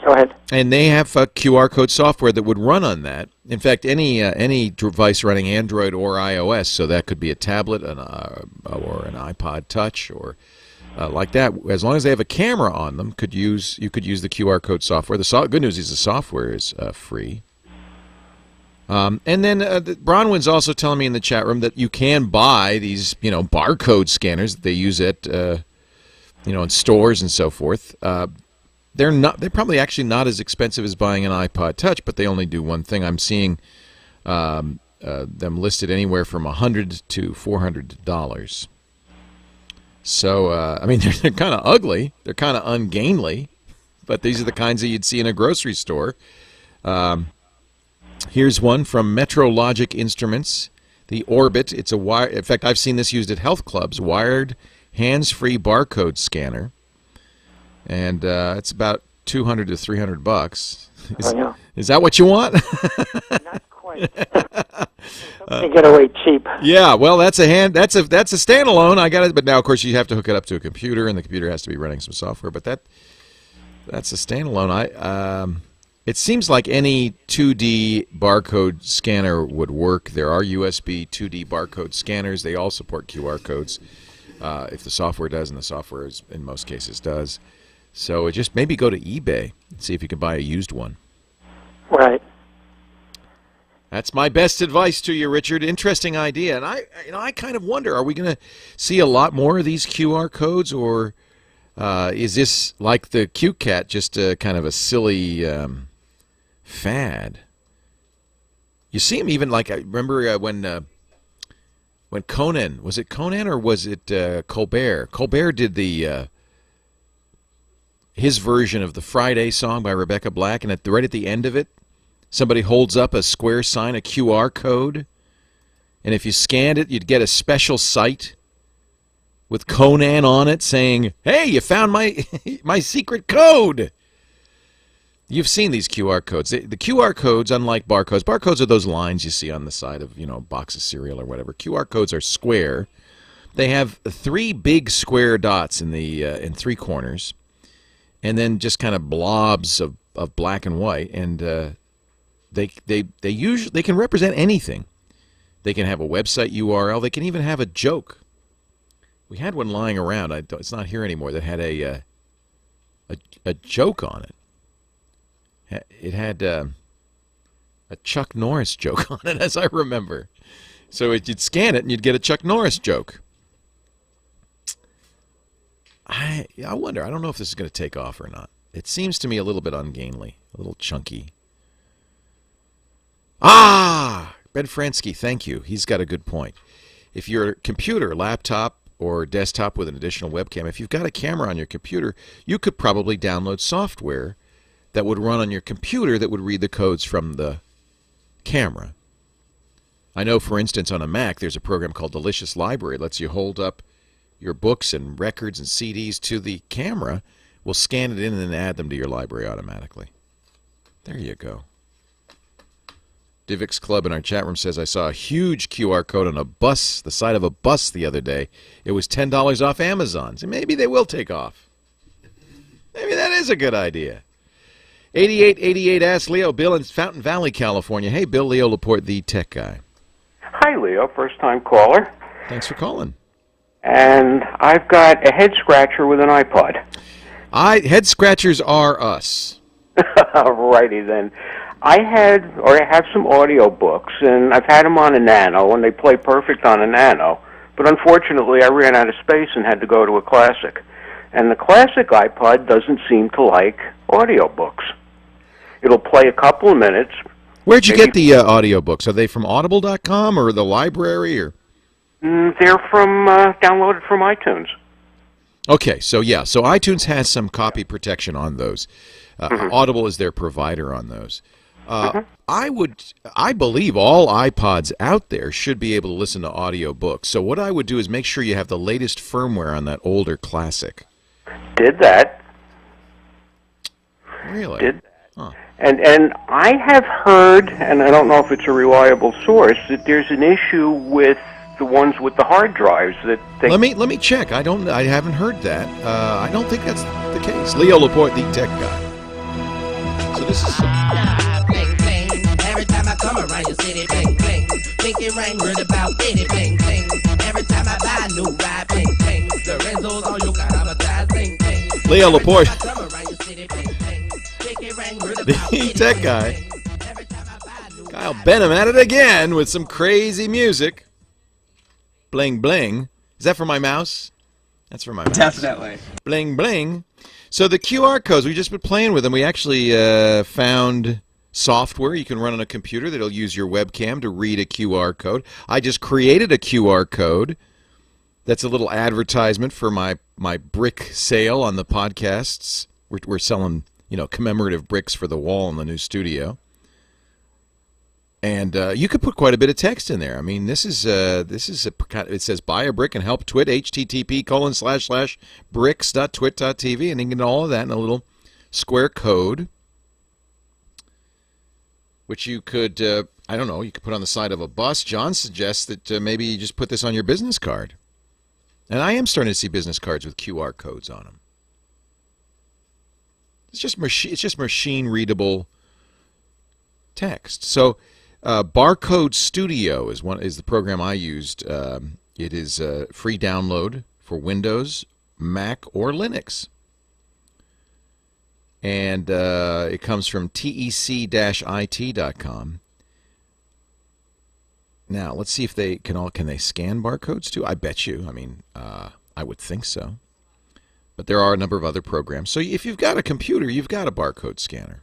go ahead. And they have QR code software that would run on that. In fact, any device running Android or iOS, so that could be a tablet or an iPod Touch or like that. As long as they have a camera on them, you could use the QR code software. The good news is the software is free. And then Bronwyn's also telling me in the chat room that you can buy these, barcode scanners that they use at, in stores and so forth. They're probably actually not as expensive as buying an iPod Touch, but they only do one thing. I'm seeing them listed anywhere from $100 to $400. So they're kind of ugly, they're kind of ungainly, but these are the kinds that you'd see in a grocery store. Here's one from Metrologic Instruments, the Orbit. It's a wire. In fact, I've seen this used at health clubs. Wired, hands-free barcode scanner. And it's about $200 to $300. Is that what you want? Not quite. You get away cheap. Yeah, well, that's a standalone. I got it, but now of course you have to hook it up to a computer, and the computer has to be running some software. But that's a standalone. It seems like any 2D barcode scanner would work. There are USB 2D barcode scanners. They all support QR codes. If the software does, and the software in most cases does. So just maybe go to eBay and see if you can buy a used one. Right. That's my best advice to you, Richard. Interesting idea. And I kind of wonder, are we going to see a lot more of these QR codes, or is this like the QCat, just kind of a silly fad? You see them even like, I remember when Conan, was it Conan or was it Colbert? Colbert did his version of the Friday song by Rebecca Black, and right at the end of it, somebody holds up a square sign, a QR code, and if you scanned it, you'd get a special site with Conan on it saying, "Hey, you found my secret code." You've seen these QR codes. The QR codes, unlike barcodes are those lines you see on the side of a box of cereal or whatever. QR codes are square. They have 3 big square dots in 3 corners, and then just kind of blobs of black and white, and they can represent anything. They can have a website URL. They can even have a joke. We had one lying around. It's not here anymore. That had a joke on it. It had a Chuck Norris joke on it, as I remember. So you'd scan it and you'd get a Chuck Norris joke. I wonder. I don't know if this is going to take off or not. It seems to me a little bit ungainly, a little chunky. Ah! Ben Fransky, thank you. He's got a good point. If your computer, laptop, or desktop with an additional webcam, if you've got a camera on your computer, you could probably download software that would run on your computer that would read the codes from the camera. I know, for instance, on a Mac, there's a program called Delicious Library. It lets you hold up your books and records and CDs to the camera. We'll scan it in and then add them to your library automatically. There you go. Divix Club in our chat room says, I saw a huge QR code on a bus, the side of a bus the other day. It was $10 off Amazon. So maybe they will take off. Maybe that is a good idea. 8888 asks Leo. Bill in Fountain Valley, California. Hey, Bill. Leo Laporte, the tech guy. Hi, Leo. First-time caller. Thanks for calling. And I've got a head scratcher with an iPod. Head scratchers are us. Righty then. I have some audio books, and I've had them on a Nano, and they play perfect on a Nano. But unfortunately, I ran out of space and had to go to a Classic. And the Classic iPod doesn't seem to like audio books. It'll play a couple of minutes. Where'd you get the audiobooks? Are they from Audible.com or the library? Or they're from downloaded from iTunes. Okay, so yeah, so iTunes has some copy protection on those. Audible is their provider on those. I believe all iPods out there should be able to listen to audio books. So what I would do is make sure you have the latest firmware on that older Classic. Did that. Really? Did that. Huh. And I have heard, and I don't know if it's a reliable source, that there's an issue with the ones with the hard drives that they... Let me check. I haven't heard that. I don't think that's the case. Leo Laporte, the tech guy. So this is... Bling, bling. Every time I come around your city, bling, bling. Thinking ring word about any bling, bling. Every time I buy a new ride, bling, bling. Lorenzo's all you got, I'm a die, bling, bling. Leo Laporte, the tech guy. Kyle Benham at it again with some crazy music. Bling, bling. Is that for my mouse? That's for my mouse. Definitely. Bling, bling. So the QR codes, we've just been playing with them. We actually found software you can run on a computer that'll use your webcam to read a QR code. I just created a QR code. That's a little advertisement for my brick sale on the podcasts. We're selling, commemorative bricks for the wall in the new studio. And you could put quite a bit of text in there. I mean, it says buy a brick and help Twit, http://bricks.twit.tv, and you can get all of that in a little square code, which you could, you could put on the side of a bus. John suggests that maybe you just put this on your business card. And I am starting to see business cards with QR codes on them. It's just machine-readable text. So Barcode Studio is the program I used. It is a free download for Windows, Mac, or Linux. And it comes from tec-it.com. Now, let's see if they can they scan barcodes too? I bet you. I mean, I would think so. But there are a number of other programs. So if you've got a computer, you've got a barcode scanner.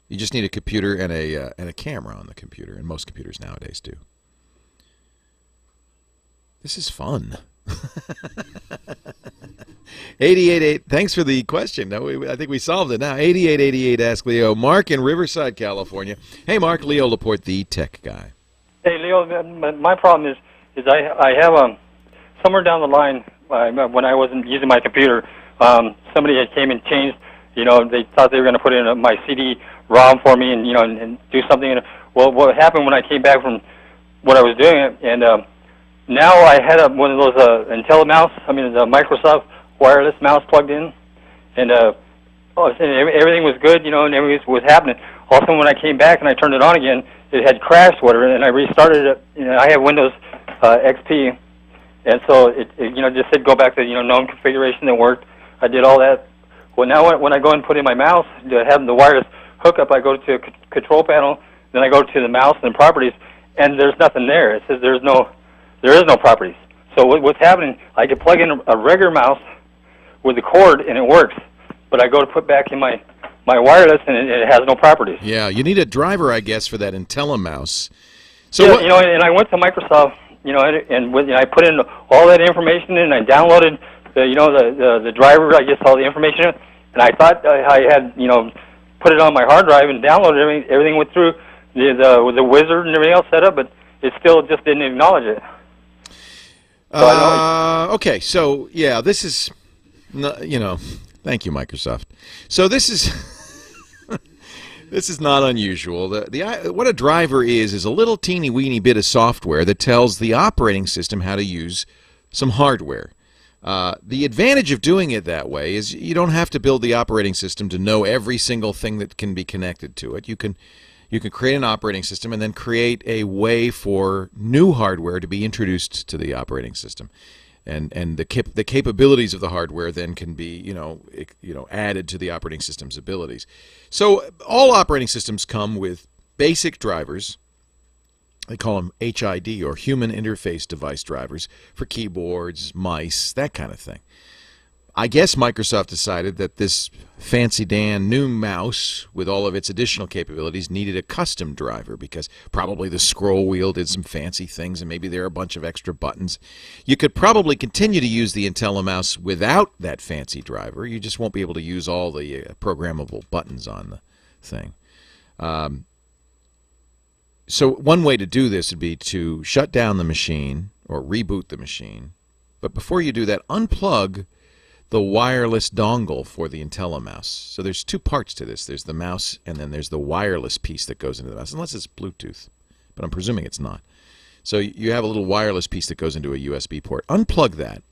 You just need a computer and a camera on the computer, and most computers nowadays do. This is fun. 888, thanks for the question. I think we solved it now. 8888 Ask Leo. Mark in Riverside, California. Hey, Mark. Leo Laporte, the tech guy. Hey, Leo, my problem is I have somewhere down the line when I wasn't using my computer, somebody had came and changed. They thought they were going to put in my CD-ROM for me and and do something. Well, what happened when I came back from what I was doing, and now I had one of those the Microsoft wireless mouse plugged in, and everything was good, and everything was happening. All of a sudden, when I came back and I turned it on again, it had crashed, whatever, and I restarted it. I have Windows XP, and so it just said go back to known configuration that worked. I did all that. Well, now when I go and put in my mouse to have the wireless hookup, I go to a control panel, then I go to the mouse and properties, and there's nothing there. It says there is no properties. So what's happening? I can plug in a regular mouse with the cord and it works, but I go to put back in my wireless, and it has no properties. Yeah, you need a driver, I guess, for that IntelliMouse. So yeah, what, and I went to Microsoft, I put in all that information in, and I downloaded the driver, I guess all the information in, and I thought I had, put it on my hard drive and downloaded everything went through the wizard and everything else set up, but it still just didn't acknowledge it. So okay, so yeah, this is, thank you, Microsoft. So this is this is not unusual. What a driver is a little teeny weeny bit of software that tells the operating system how to use some hardware. The advantage of doing it that way is you don't have to build the operating system to know every single thing that can be connected to it. You can create an operating system and then create a way for new hardware to be introduced to the operating system, and the capabilities of the hardware then can be added to the operating system's abilities. So all operating systems come with basic drivers. They call them HID, or Human Interface Device Drivers, for keyboards, mice, that kind of thing. I guess Microsoft decided that this fancy Dan new mouse with all of its additional capabilities needed a custom driver, because probably the scroll wheel did some fancy things and maybe there are a bunch of extra buttons. You could probably continue to use the IntelliMouse without that fancy driver. You just won't be able to use all the programmable buttons on the thing. So one way to do this would be to shut down the machine or reboot the machine. But before you do that, unplug the wireless dongle for the IntelliMouse. So there's two parts to this. There's the mouse, and then there's the wireless piece that goes into the mouse, unless it's Bluetooth. But I'm presuming it's not. So you have a little wireless piece that goes into a USB port. Unplug that,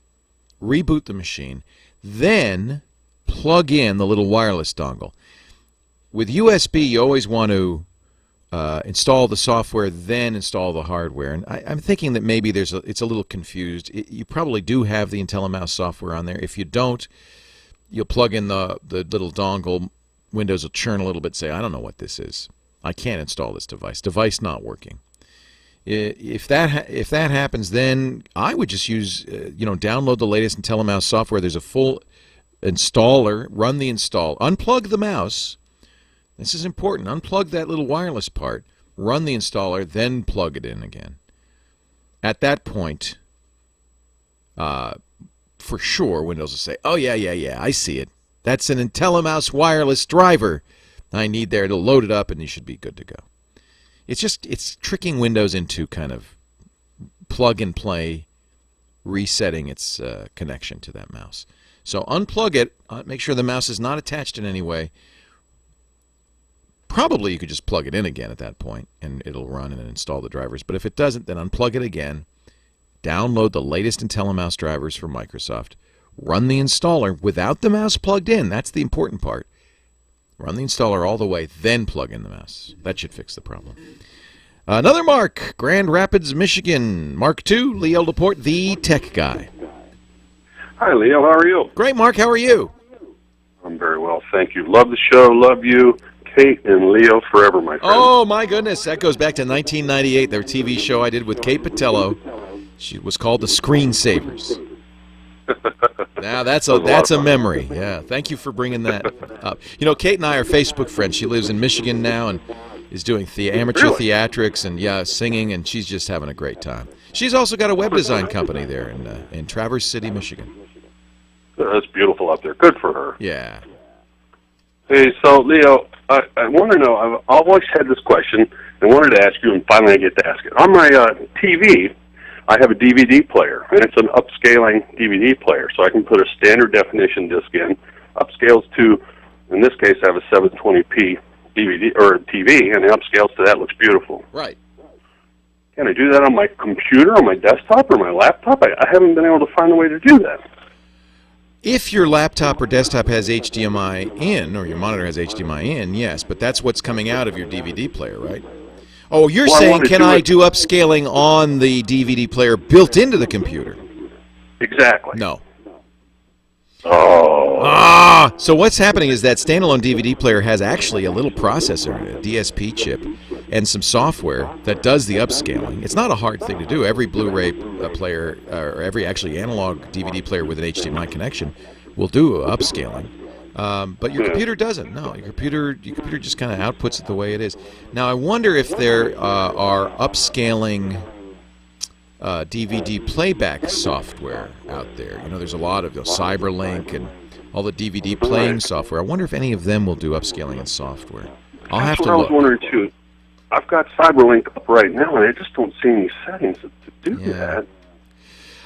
reboot the machine, then plug in the little wireless dongle. With USB, you always want to install the software, then install the hardware. And I'm thinking that maybe it's a little confused. You probably do have the IntelliMouse software on there. If you don't, you'll plug in the little dongle. Windows will churn a little bit, say, I don't know what this is. I can't install this device. Device not working. If that happens, then I would just use, download the latest IntelliMouse software. There's a full installer. Run the install. Unplug the mouse. This is important. Unplug that little wireless part, run the installer, then plug it in again. At that point, for sure, Windows will say, oh, yeah, I see it. That's an IntelliMouse wireless driver I need there. It'll load it up, and you should be good to go. It's tricking Windows into kind of plug-and-play, resetting its connection to that mouse. So unplug it. Make sure the mouse is not attached in any way. Probably you could just plug it in again at that point, and it'll run and install the drivers. But if it doesn't, then unplug it again, download the latest IntelliMouse drivers from Microsoft, run the installer without the mouse plugged in. That's the important part. Run the installer all the way, then plug in the mouse. That should fix the problem. Another Mark, Grand Rapids, Michigan. Mark 2, Leo Laporte, the tech guy. Hi, Leo. How are you? Great, Mark. How are you? I'm very well, thank you. Love the show. Love you. Kate and Leo forever, my friend. Oh, my goodness. That goes back to 1998, their TV show I did with Kate Patello. She was called The Screensavers. Now, that's a memory. Yeah, thank you for bringing that up. Kate and I are Facebook friends. She lives in Michigan now and is doing amateur theatrics and, singing, and she's just having a great time. She's also got a web design company there in Traverse City, Michigan. That's beautiful up there. Good for her. Yeah. Hey, so, Leo, I want to know, I've always had this question and wanted to ask you, and finally I get to ask it. On my TV, I have a DVD player, and it's an upscaling DVD player, so I can put a standard definition disc in, upscales to, in this case, I have a 720p DVD or TV, and it upscales to that. Looks beautiful. Right. Can I do that on my computer, on my desktop, or my laptop? I haven't been able to find a way to do that. If your laptop or desktop has HDMI in, or your monitor has HDMI in, yes, but that's what's coming out of your DVD player, right? Oh, you're saying, can I do upscaling on the DVD player built into the computer? Exactly. No. Oh. So what's happening is that standalone DVD player has actually a little processor, a DSP chip, and some software that does the upscaling. It's not a hard thing to do. Every Blu-ray player, or every actually analog DVD player with an HDMI connection will do upscaling. But your computer doesn't. No, your computer just kind of outputs it the way it is. Now, I wonder if there are upscaling DVD playback software out there. You know, there's a lot of Cyberlink and all the DVD playing software. I wonder if any of them will do upscaling in software. I'll have to look. I was wondering too. I've got Cyberlink up right now, and I just don't see any settings to do that.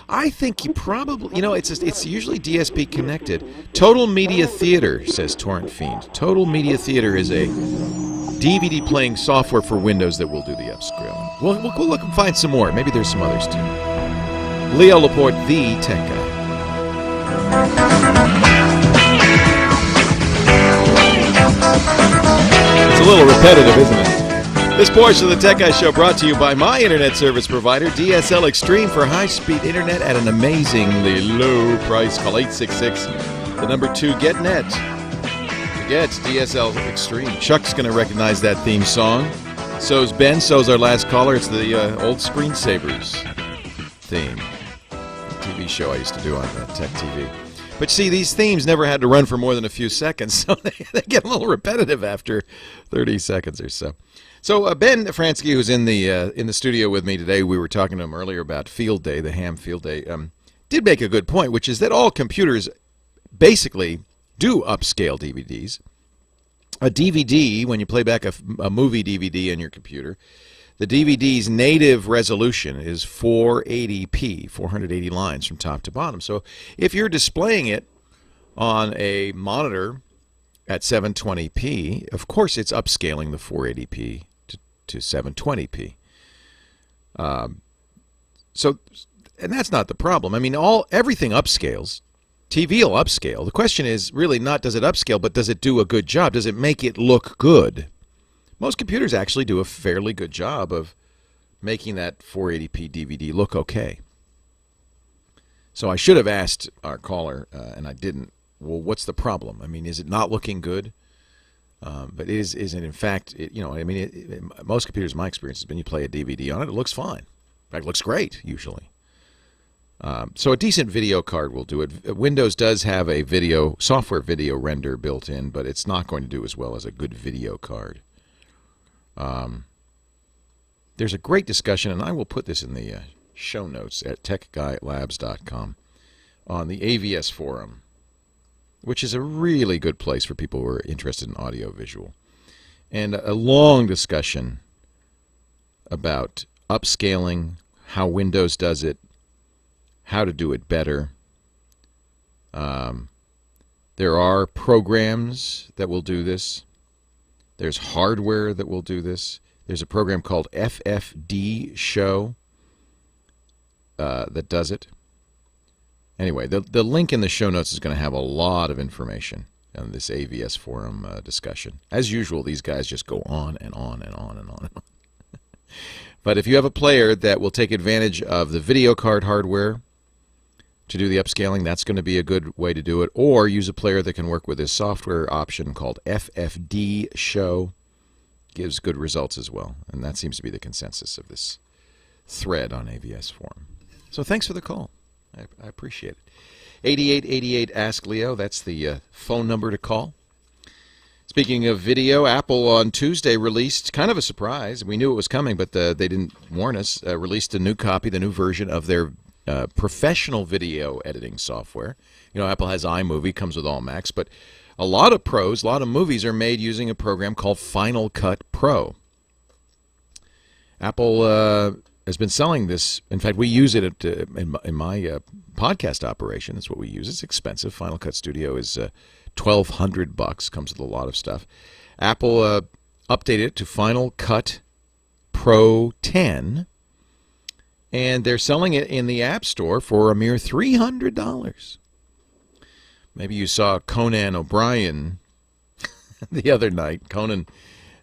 I think you probably, it's usually DSP connected. Total Media Theater, says Torrent Fiend. Total Media Theater is a DVD playing software for Windows that will do the upscaling. We'll go look and find some more. Maybe there's some others too. Leo Laporte, the tech guy. It's a little repetitive, isn't it? This portion of the Tech Guy Show brought to you by my internet service provider, DSL Extreme, for high-speed internet at an amazingly low price. Call 866, the number 2, GetNet. To get DSL Extreme. Chuck's going to recognize that theme song. So's Ben. So's our last caller. It's the old Screensavers theme. TV show I used to do on Tech TV. But see, these themes never had to run for more than a few seconds, so they get a little repetitive after 30 seconds or so. So Ben Fransky, who's in the studio with me today, we were talking to him earlier about Field Day, the ham Field Day, did make a good point, which is that all computers basically do upscale DVDs. A DVD, when you play back a movie DVD in your computer, the DVD's native resolution is 480p, 480 lines from top to bottom. So if you're displaying it on a monitor at 720p, of course it's upscaling the 480p to 720p. And that's not the problem. I mean, everything upscales. TV will upscale. The question is really not does it upscale, but does it do a good job? Does it make it look good? Most computers actually do a fairly good job of making that 480p DVD look okay. So I should have asked our caller, and I didn't, well, what's the problem? I mean, is it not looking good? But is it in fact, most computers, my experience has been you play a DVD on it, it looks fine. In fact, it looks great, usually. So a decent video card will do it. Windows does have a software video render built in, but it's not going to do as well as a good video card. There's a great discussion, and I will put this in the show notes at techguylabs.com on the AVS forum, which is a really good place for people who are interested in audio-visual. And a long discussion about upscaling, how Windows does it, how to do it better. There are programs that will do this. There's hardware that will do this. There's a program called FFD Show that does it. Anyway, the link in the show notes is going to have a lot of information on this AVS forum discussion. As usual, these guys just go on and on and on and on and on. But if you have a player that will take advantage of the video card hardware to do the upscaling, that's going to be a good way to do it. Or use a player that can work with this software option called FFD Show. Gives good results as well. And that seems to be the consensus of this thread on AVS forum. So thanks for the call. I appreciate it. 8888 Ask Leo, that's the phone number to call. Speaking of video, Apple on Tuesday released kind of a surprise. We knew it was coming, but they didn't warn us. Released a new copy, the new version of their professional video editing software. You know, Apple has iMovie, comes with all Macs, but a lot of movies are made using a program called Final Cut Pro. Apple has been selling this. In fact, we use it in my podcast operation. That's what we use. It's expensive. Final Cut Studio is $1,200. Comes with a lot of stuff. Apple updated it to Final Cut Pro 10, and they're selling it in the App Store for a mere $300. Maybe you saw Conan O'Brien the other night. Conan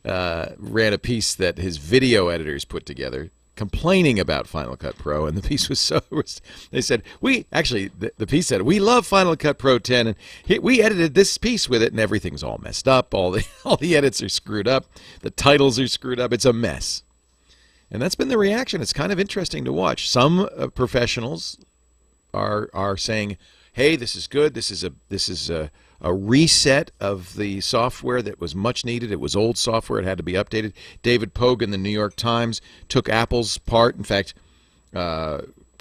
ran a piece that his video editors put together complaining about Final Cut Pro, and the piece was they said, the piece said, we love Final Cut Pro 10, and we edited this piece with it, and everything's all messed up. All the edits are screwed up. The titles are screwed up. It's a mess. And that's been the reaction. It's kind of interesting to watch. Some professionals are saying, hey, this is good. This is a reset of the software that was much needed. It was old software. It had to be updated. David Pogue in the New York Times took Apple's part. In fact,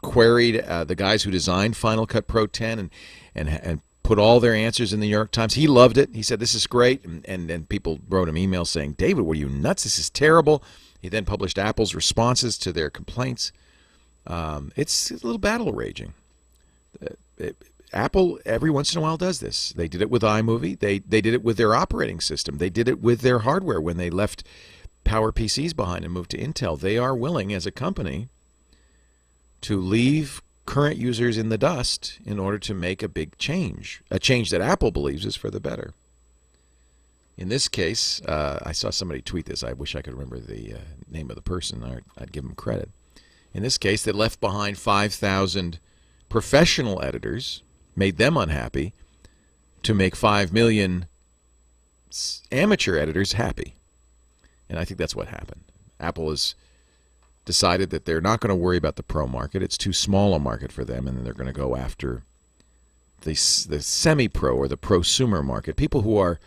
queried the guys who designed Final Cut Pro 10 and put all their answers in the New York Times. He loved it. He said, this is great. And people wrote him emails saying, David, what are you, nuts? This is terrible. He then published Apple's responses to their complaints. It's a little battle raging. Apple, every once in a while, does this. They did it with iMovie. They did it with their operating system. They did it with their hardware when they left Power PCs behind and moved to Intel. They are willing, as a company, to leave current users in the dust in order to make a big change, a change that Apple believes is for the better. In this case, I saw somebody tweet this. I wish I could remember the name of the person. I'd give them credit. In this case, they left behind 5,000 professional editors, made them unhappy, to make 5 million amateur editors happy. And I think that's what happened. Apple has decided that they're not going to worry about the pro market. It's too small a market for them, and then they're going to go after the semi-pro or the prosumer market, people who are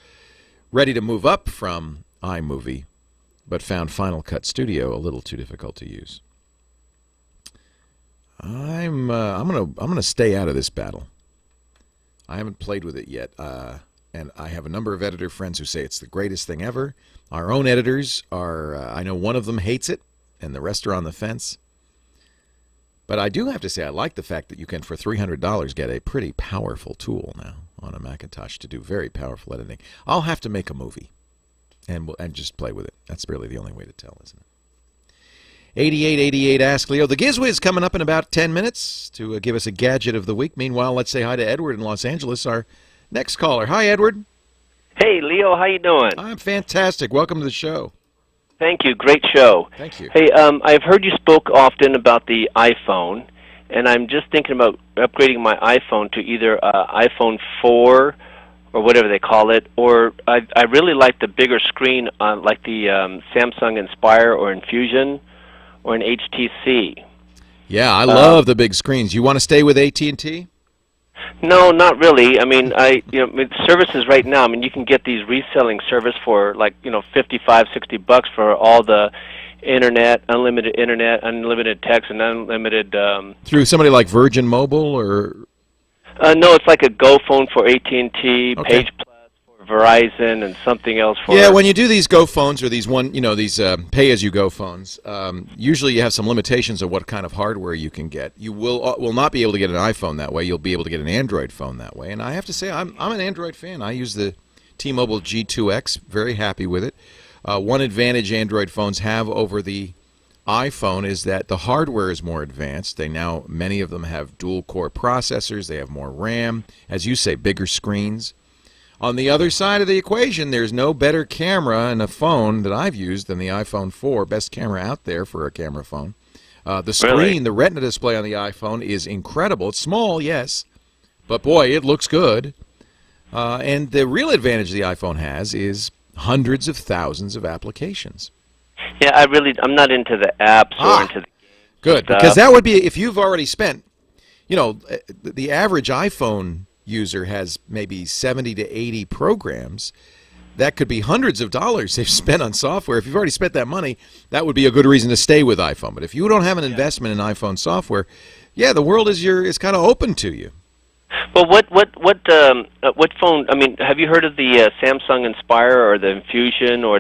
ready to move up from iMovie but found Final Cut Studio a little too difficult to use. I'm gonna stay out of this battle. I haven't played with it yet, and I have a number of editor friends who say it's the greatest thing ever. Our own editors are, I know one of them hates it, and the rest are on the fence. But I do have to say I like the fact that you can, for $300, get a pretty powerful tool now on a Macintosh to do very powerful editing. I'll have to make a movie and just play with it. That's really the only way to tell, isn't it? 8888 Ask Leo. The Gizmo is coming up in about 10 minutes to give us a gadget of the week. Meanwhile, let's say hi to Edward in Los Angeles, our next caller. Hi, Edward. Hey, Leo. How you doing? I'm fantastic. Welcome to the show. Thank you. Great show. Thank you. Hey, I've heard you spoke often about the iPhone, and I'm just thinking about upgrading my iPhone to either iPhone 4 or whatever they call it, or I really like the bigger screen, like the Samsung Inspire or Infusion or an HTC. Yeah, I love the big screens. You want to stay with AT&T? No, not really. I mean, services right now, I mean, you can get these reselling service for like, $55, $60 for all the internet, unlimited text, and unlimited... Through somebody like Virgin Mobile or... no, it's like a Go phone for AT&T, okay. Page Plus for Verizon, and something else for... Yeah, when you do these Go phones or these these pay-as-you-go phones, usually you have some limitations of what kind of hardware you can get. You will not be able to get an iPhone that way. You'll be able to get an Android phone that way. And I have to say, I'm an Android fan. I use the T-Mobile G2X. Very happy with it. One advantage Android phones have over the iPhone is that the hardware is more advanced. Many of them have dual-core processors. They have more RAM. As you say, bigger screens. On the other side of the equation, there's no better camera in a phone that I've used than the iPhone 4, best camera out there for a camera phone. The screen, really? The Retina display on the iPhone is incredible. It's small, yes, but boy, it looks good. And the real advantage the iPhone has is hundreds of thousands of applications. Yeah, I'm not into the apps or into the games. Good, because that would be, if you've already spent, the average iPhone user has maybe 70 to 80 programs. That could be hundreds of dollars they've spent on software. If you've already spent that money, that would be a good reason to stay with iPhone. But if you don't have an investment in iPhone software, the world is kind of open to you. Well, what phone? I mean, have you heard of the Samsung Inspire or the Infusion or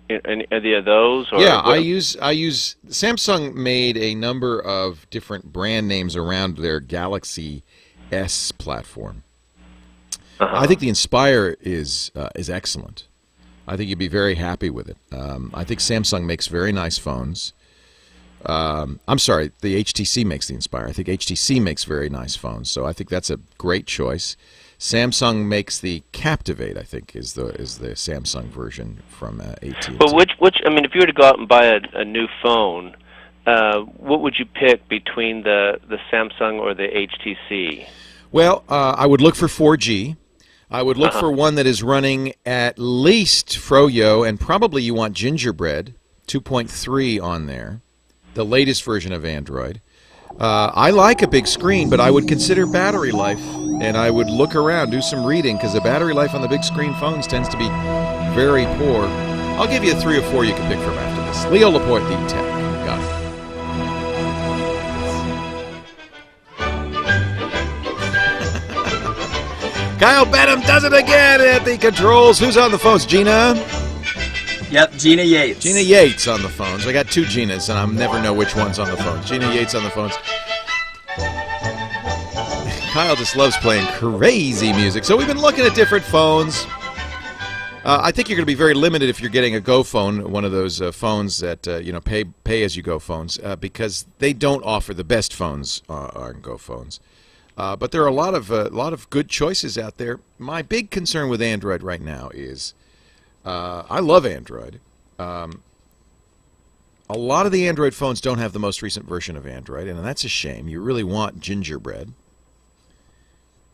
any of those? Or yeah, I use. Samsung made a number of different brand names around their Galaxy S platform. I think the Inspire is excellent. I think you'd be very happy with it. I think Samsung makes very nice phones. I'm sorry, the HTC makes the Inspire. I think HTC makes very nice phones, so I think that's a great choice. Samsung makes the Captivate, I think, is the Samsung version from AT&T. But which if you were to go out and buy a new phone, what would you pick between the Samsung or the HTC? Well, I would look for 4G. I would look for one that is running at least Froyo, and probably you want Gingerbread 2.3 on there, the latest version of Android. I like a big screen, but I would consider battery life and I would look around, do some reading, because the battery life on the big screen phones tends to be very poor. I'll give you 3 or 4 you can pick from after this. Leo Laporte, the Tech Guy. Kyle Benham does it again at the controls. Who's on the phones? Gina? Yep, Gina Yates. Gina Yates on the phones. I got 2 Ginas, and I'll never know which one's on the phones. Gina Yates on the phones. Kyle just loves playing crazy music. So we've been looking at different phones. I think you're going to be very limited if you're getting a Go phone, one of those phones that pay as you go phones, because they don't offer the best phones on Go phones. But there are a lot of good choices out there. My big concern with Android right now is I love Android. A lot of the Android phones don't have the most recent version of Android, and that's a shame. You really want gingerbread.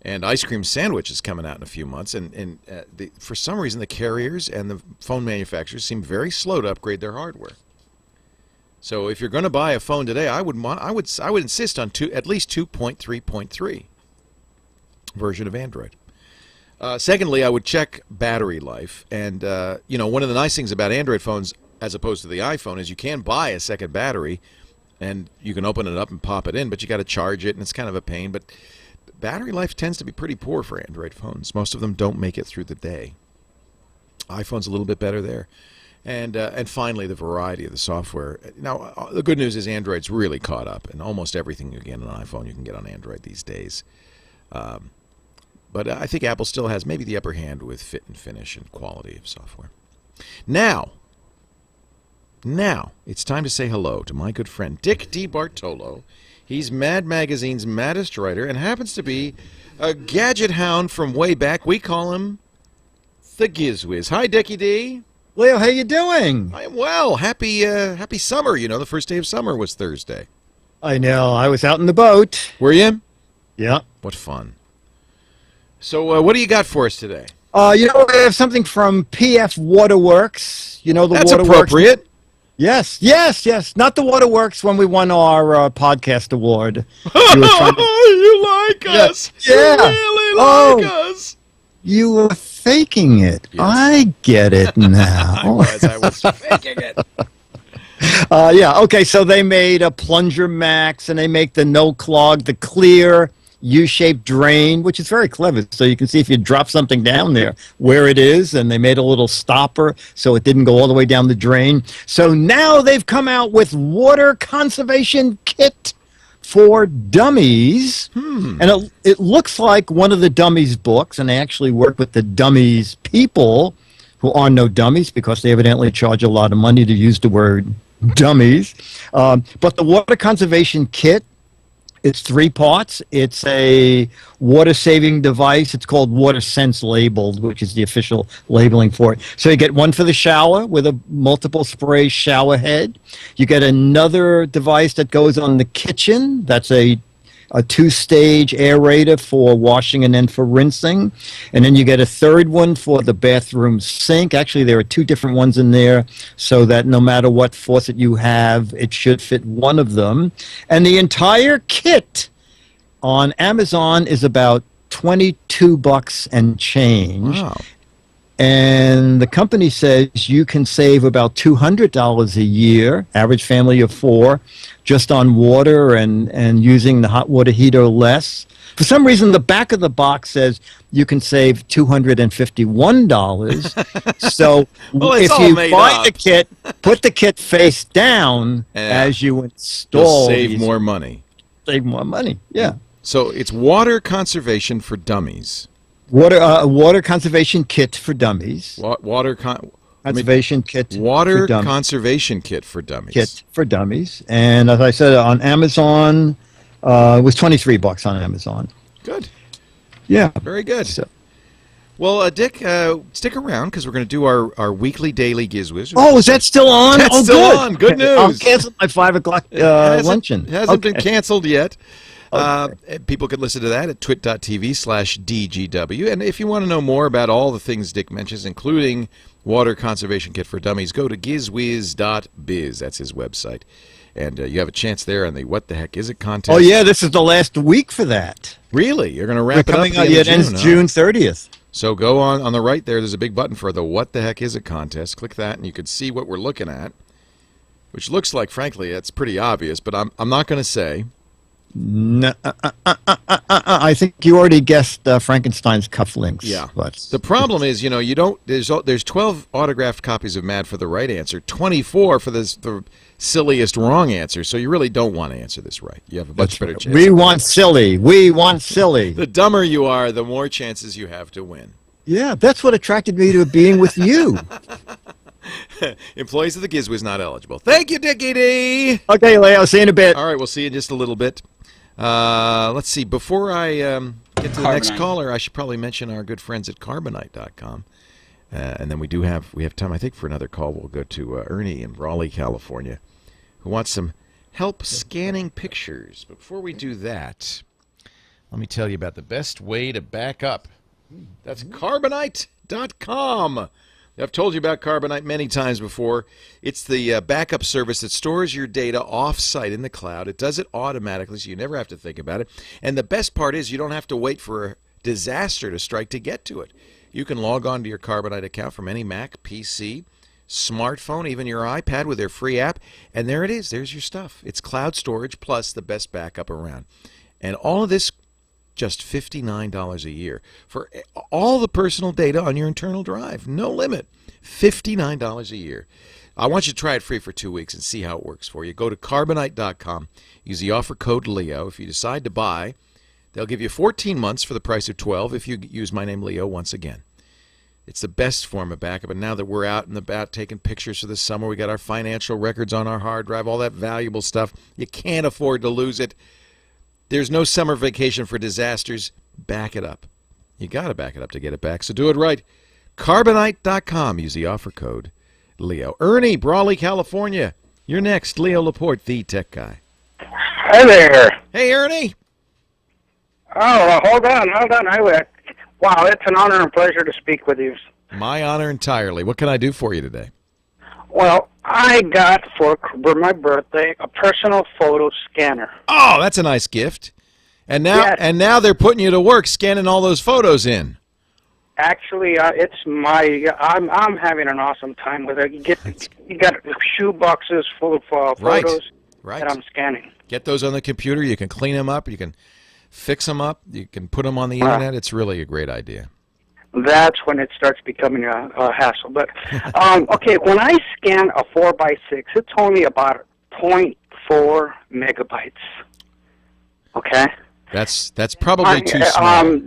And Ice Cream Sandwich is coming out in a few months, and for some reason the carriers and the phone manufacturers seem very slow to upgrade their hardware. So if you're going to buy a phone today, I would insist on at least 2.3.3 version of Android. Secondly, I would check battery life, and one of the nice things about Android phones as opposed to the iPhone is you can buy a second battery, and you can open it up and pop it in, but you got to charge it, and it's kind of a pain. But battery life tends to be pretty poor for Android phones. Most of them don't make it through the day. iPhone's a little bit better there. And finally, the variety of the software. Now, the good news is Android's really caught up, and almost everything you get on an iPhone you can get on Android these days. But I think Apple still has maybe the upper hand with fit and finish and quality of software. Now, it's time to say hello to my good friend Dick DeBartolo. He's Mad Magazine's maddest writer and happens to be a gadget hound from way back. We call him the Gizwiz. Hi, Dickie D. Leo, how you doing? I am well. Happy summer. The first day of summer was Thursday. I know. I was out in the boat. Were you? Yeah. What fun. So what do you got for us today? We have something from PF Waterworks. The That's Waterworks. Appropriate. Yes. Not the Waterworks when we won our podcast award. You like us. Yeah. You really like us. You were faking it. Yes. I get it now. I was faking it. Okay, so they made a Plunger Max, and they make the no clog, the clear U-shaped drain, which is very clever. So you can see if you drop something down there where it is, and they made a little stopper so it didn't go all the way down the drain. So now they've come out with water conservation kit for dummies. And it looks like one of the dummies books, and they actually work with the dummies people who are no dummies because they evidently charge a lot of money to use the word dummies. But the water conservation kit, it's 3 parts. It's a water-saving device. It's called WaterSense labeled, which is the official labeling for it. So you get one for the shower with a multiple spray shower head. You get another device that goes on the kitchen. That's a 2-stage aerator for washing and then for rinsing. And then you get a third one for the bathroom sink. Actually, there are 2 different ones in there so that no matter what faucet you have, it should fit one of them. And the entire kit on Amazon is about $22 and change. Wow. And the company says you can save about $200 a year, average family of 4, just on water and using the hot water heater less. For some reason, the back of the box says you can save $251. So if you buy the kit, put the kit face down as you install. You'll save more money. Save more money, yeah. So it's water conservation for dummies. Water conservation kit for dummies. Conservation kit. Water conservation kit for dummies. Kit for dummies, and as I said, on Amazon, it was $23 on Amazon. Good. Yeah. Very good. Well, Dick, stick around because we're going to do our weekly daily Gizwiz. Oh, is that still on? That's still on. Good news. I'll cancel my 5 o'clock luncheon. It hasn't been canceled yet. People can listen to that at twit.tv/DGW. And if you want to know more about all the things Dick mentions, including Water Conservation Kit for Dummies, go to gizwiz.biz. That's his website. And you have a chance there on the What the Heck Is It contest. Oh, yeah, this is the last week for that. Really? You're going to wrap it up at the it ends June 30th. So go on the right there. There's a big button for the What the Heck Is It contest. Click that, and you can see what we're looking at, which looks like, frankly, it's pretty obvious, but I'm not going to say. No, I think you already guessed Frankenstein's cufflinks. Yeah. But the problem is, you don't. There's 12 autographed copies of Mad for the right answer, 24 for the silliest wrong answer. So you really don't want to answer this right. You have a much better chance. We want silly. We want silly. The dumber you are, the more chances you have to win. Yeah, that's what attracted me to being with you. Employees of the Gizmo is not eligible. Thank you, Dickie D. Okay, Leo. See you in a bit. All right, we'll see you in just a little bit. Let's see. Before I get to the next caller, I should probably mention our good friends at Carbonite.com. And then we have time, I think, for another call. We'll go to Ernie in Raleigh, California, who wants some help scanning pictures. But before we do that, let me tell you about the best way to back up. That's Carbonite.com. I've told you about Carbonite many times before. It's the backup service that stores your data off-site in the cloud. It does it automatically, so you never have to think about it. And the best part is you don't have to wait for a disaster to strike to get to it. You can log on to your Carbonite account from any Mac, PC, smartphone, even your iPad with their free app, and there it is. There's your stuff. It's cloud storage plus the best backup around. And all of this just $59 a year for all the personal data on your internal drive. No limit. $59 a year. I want you to try it free for 2 weeks and see how it works for you. Go to Carbonite.com. Use the offer code Leo. If you decide to buy, they'll give you 14 months for the price of 12 if you use my name Leo once again. It's the best form of backup. And now that we're out and about taking pictures for the summer, we got our financial records on our hard drive, all that valuable stuff. You can't afford to lose it. There's no summer vacation for disasters. Back it up. You got to back it up to get it back, so do it right. Carbonite.com. Use the offer code Leo. Ernie, Brawley, California. You're next. Leo Laporte, the tech guy. Hi there. Hey, Ernie. Oh, hold on. Wow, it's an honor and pleasure to speak with you. My honor entirely. What can I do for you today? Well, I got for my birthday a personal photo scanner. Oh, that's a nice gift. And now they're putting you to work scanning all those photos in. Actually, I'm having an awesome time with it. You got shoe boxes full of photos that I'm scanning. Get those on the computer. You can clean them up. You can fix them up. You can put them on the internet. It's really a great idea. That's when it starts becoming a hassle. But okay, when I scan a 4x6, it's only about 0.4 megabytes. Okay. That's probably too small.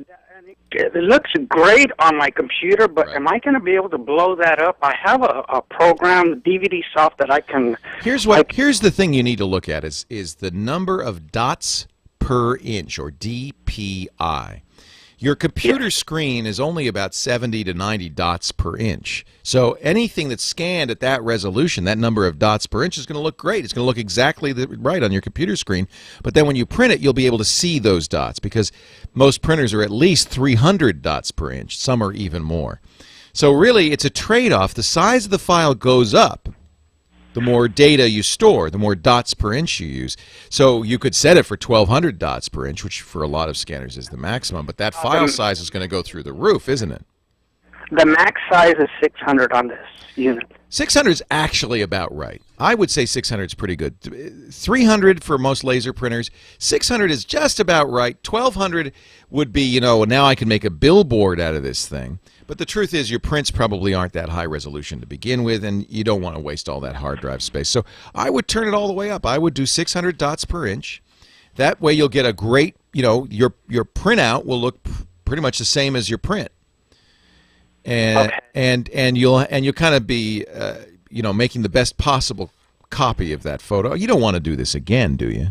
It looks great on my computer, but am I going to be able to blow that up? I have a program, DVD soft, that I can... Here's the thing you need to look at is the number of dots per inch, or DPI. Your computer screen is only about 70 to 90 dots per inch. So anything that's scanned at that resolution, that number of dots per inch, is going to look great. It's going to look exactly right on your computer screen. But then when you print it, you'll be able to see those dots because most printers are at least 300 dots per inch. Some are even more. So really, it's a trade-off. The size of the file goes up. The more data you store, the more dots per inch you use. So you could set it for 1,200 dots per inch, which for a lot of scanners is the maximum. But that file size is going to go through the roof, isn't it? The max size is 600 on this unit. 600 is actually about right. I would say 600 is pretty good. 300 for most laser printers. 600 is just about right. 1,200 would be, now I can make a billboard out of this thing. But the truth is your prints probably aren't that high resolution to begin with, and you don't want to waste all that hard drive space. So I would turn it all the way up. I would do 600 dots per inch. That way you'll get a great, your printout will look pretty much the same as your print. And you'll kind of be making the best possible copy of that photo. You don't want to do this again, do you?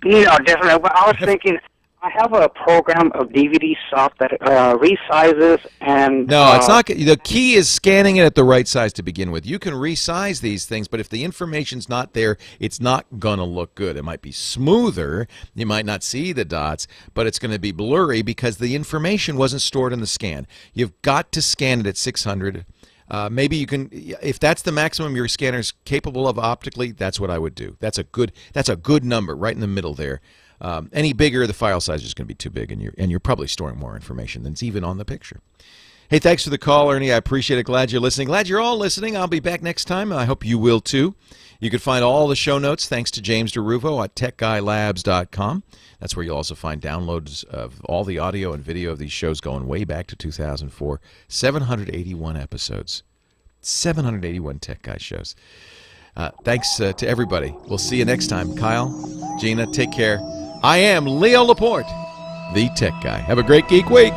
No, definitely. But I was thinking, I have a program of DVD soft that resizes and... No, it's not. The key is scanning it at the right size to begin with. You can resize these things, but if the information's not there, it's not going to look good. It might be smoother. You might not see the dots, but it's going to be blurry because the information wasn't stored in the scan. You've got to scan it at 600. Maybe you can, if that's the maximum your scanner's capable of optically, that's what I would do. That's a good number right in the middle there. Any bigger, the file size is going to be too big, and you're probably storing more information than's even on the picture. Hey, thanks for the call, Ernie. I appreciate it. Glad you're listening. Glad you're all listening. I'll be back next time. I hope you will too. You can find all the show notes, thanks to James DeRuvo, at techguylabs.com. That's where you'll also find downloads of all the audio and video of these shows going way back to 2004. 781 episodes. 781 Tech Guy shows. Thanks to everybody. We'll see you next time. Kyle, Gina, take care. I am Leo Laporte, the Tech Guy. Have a great Geek Week.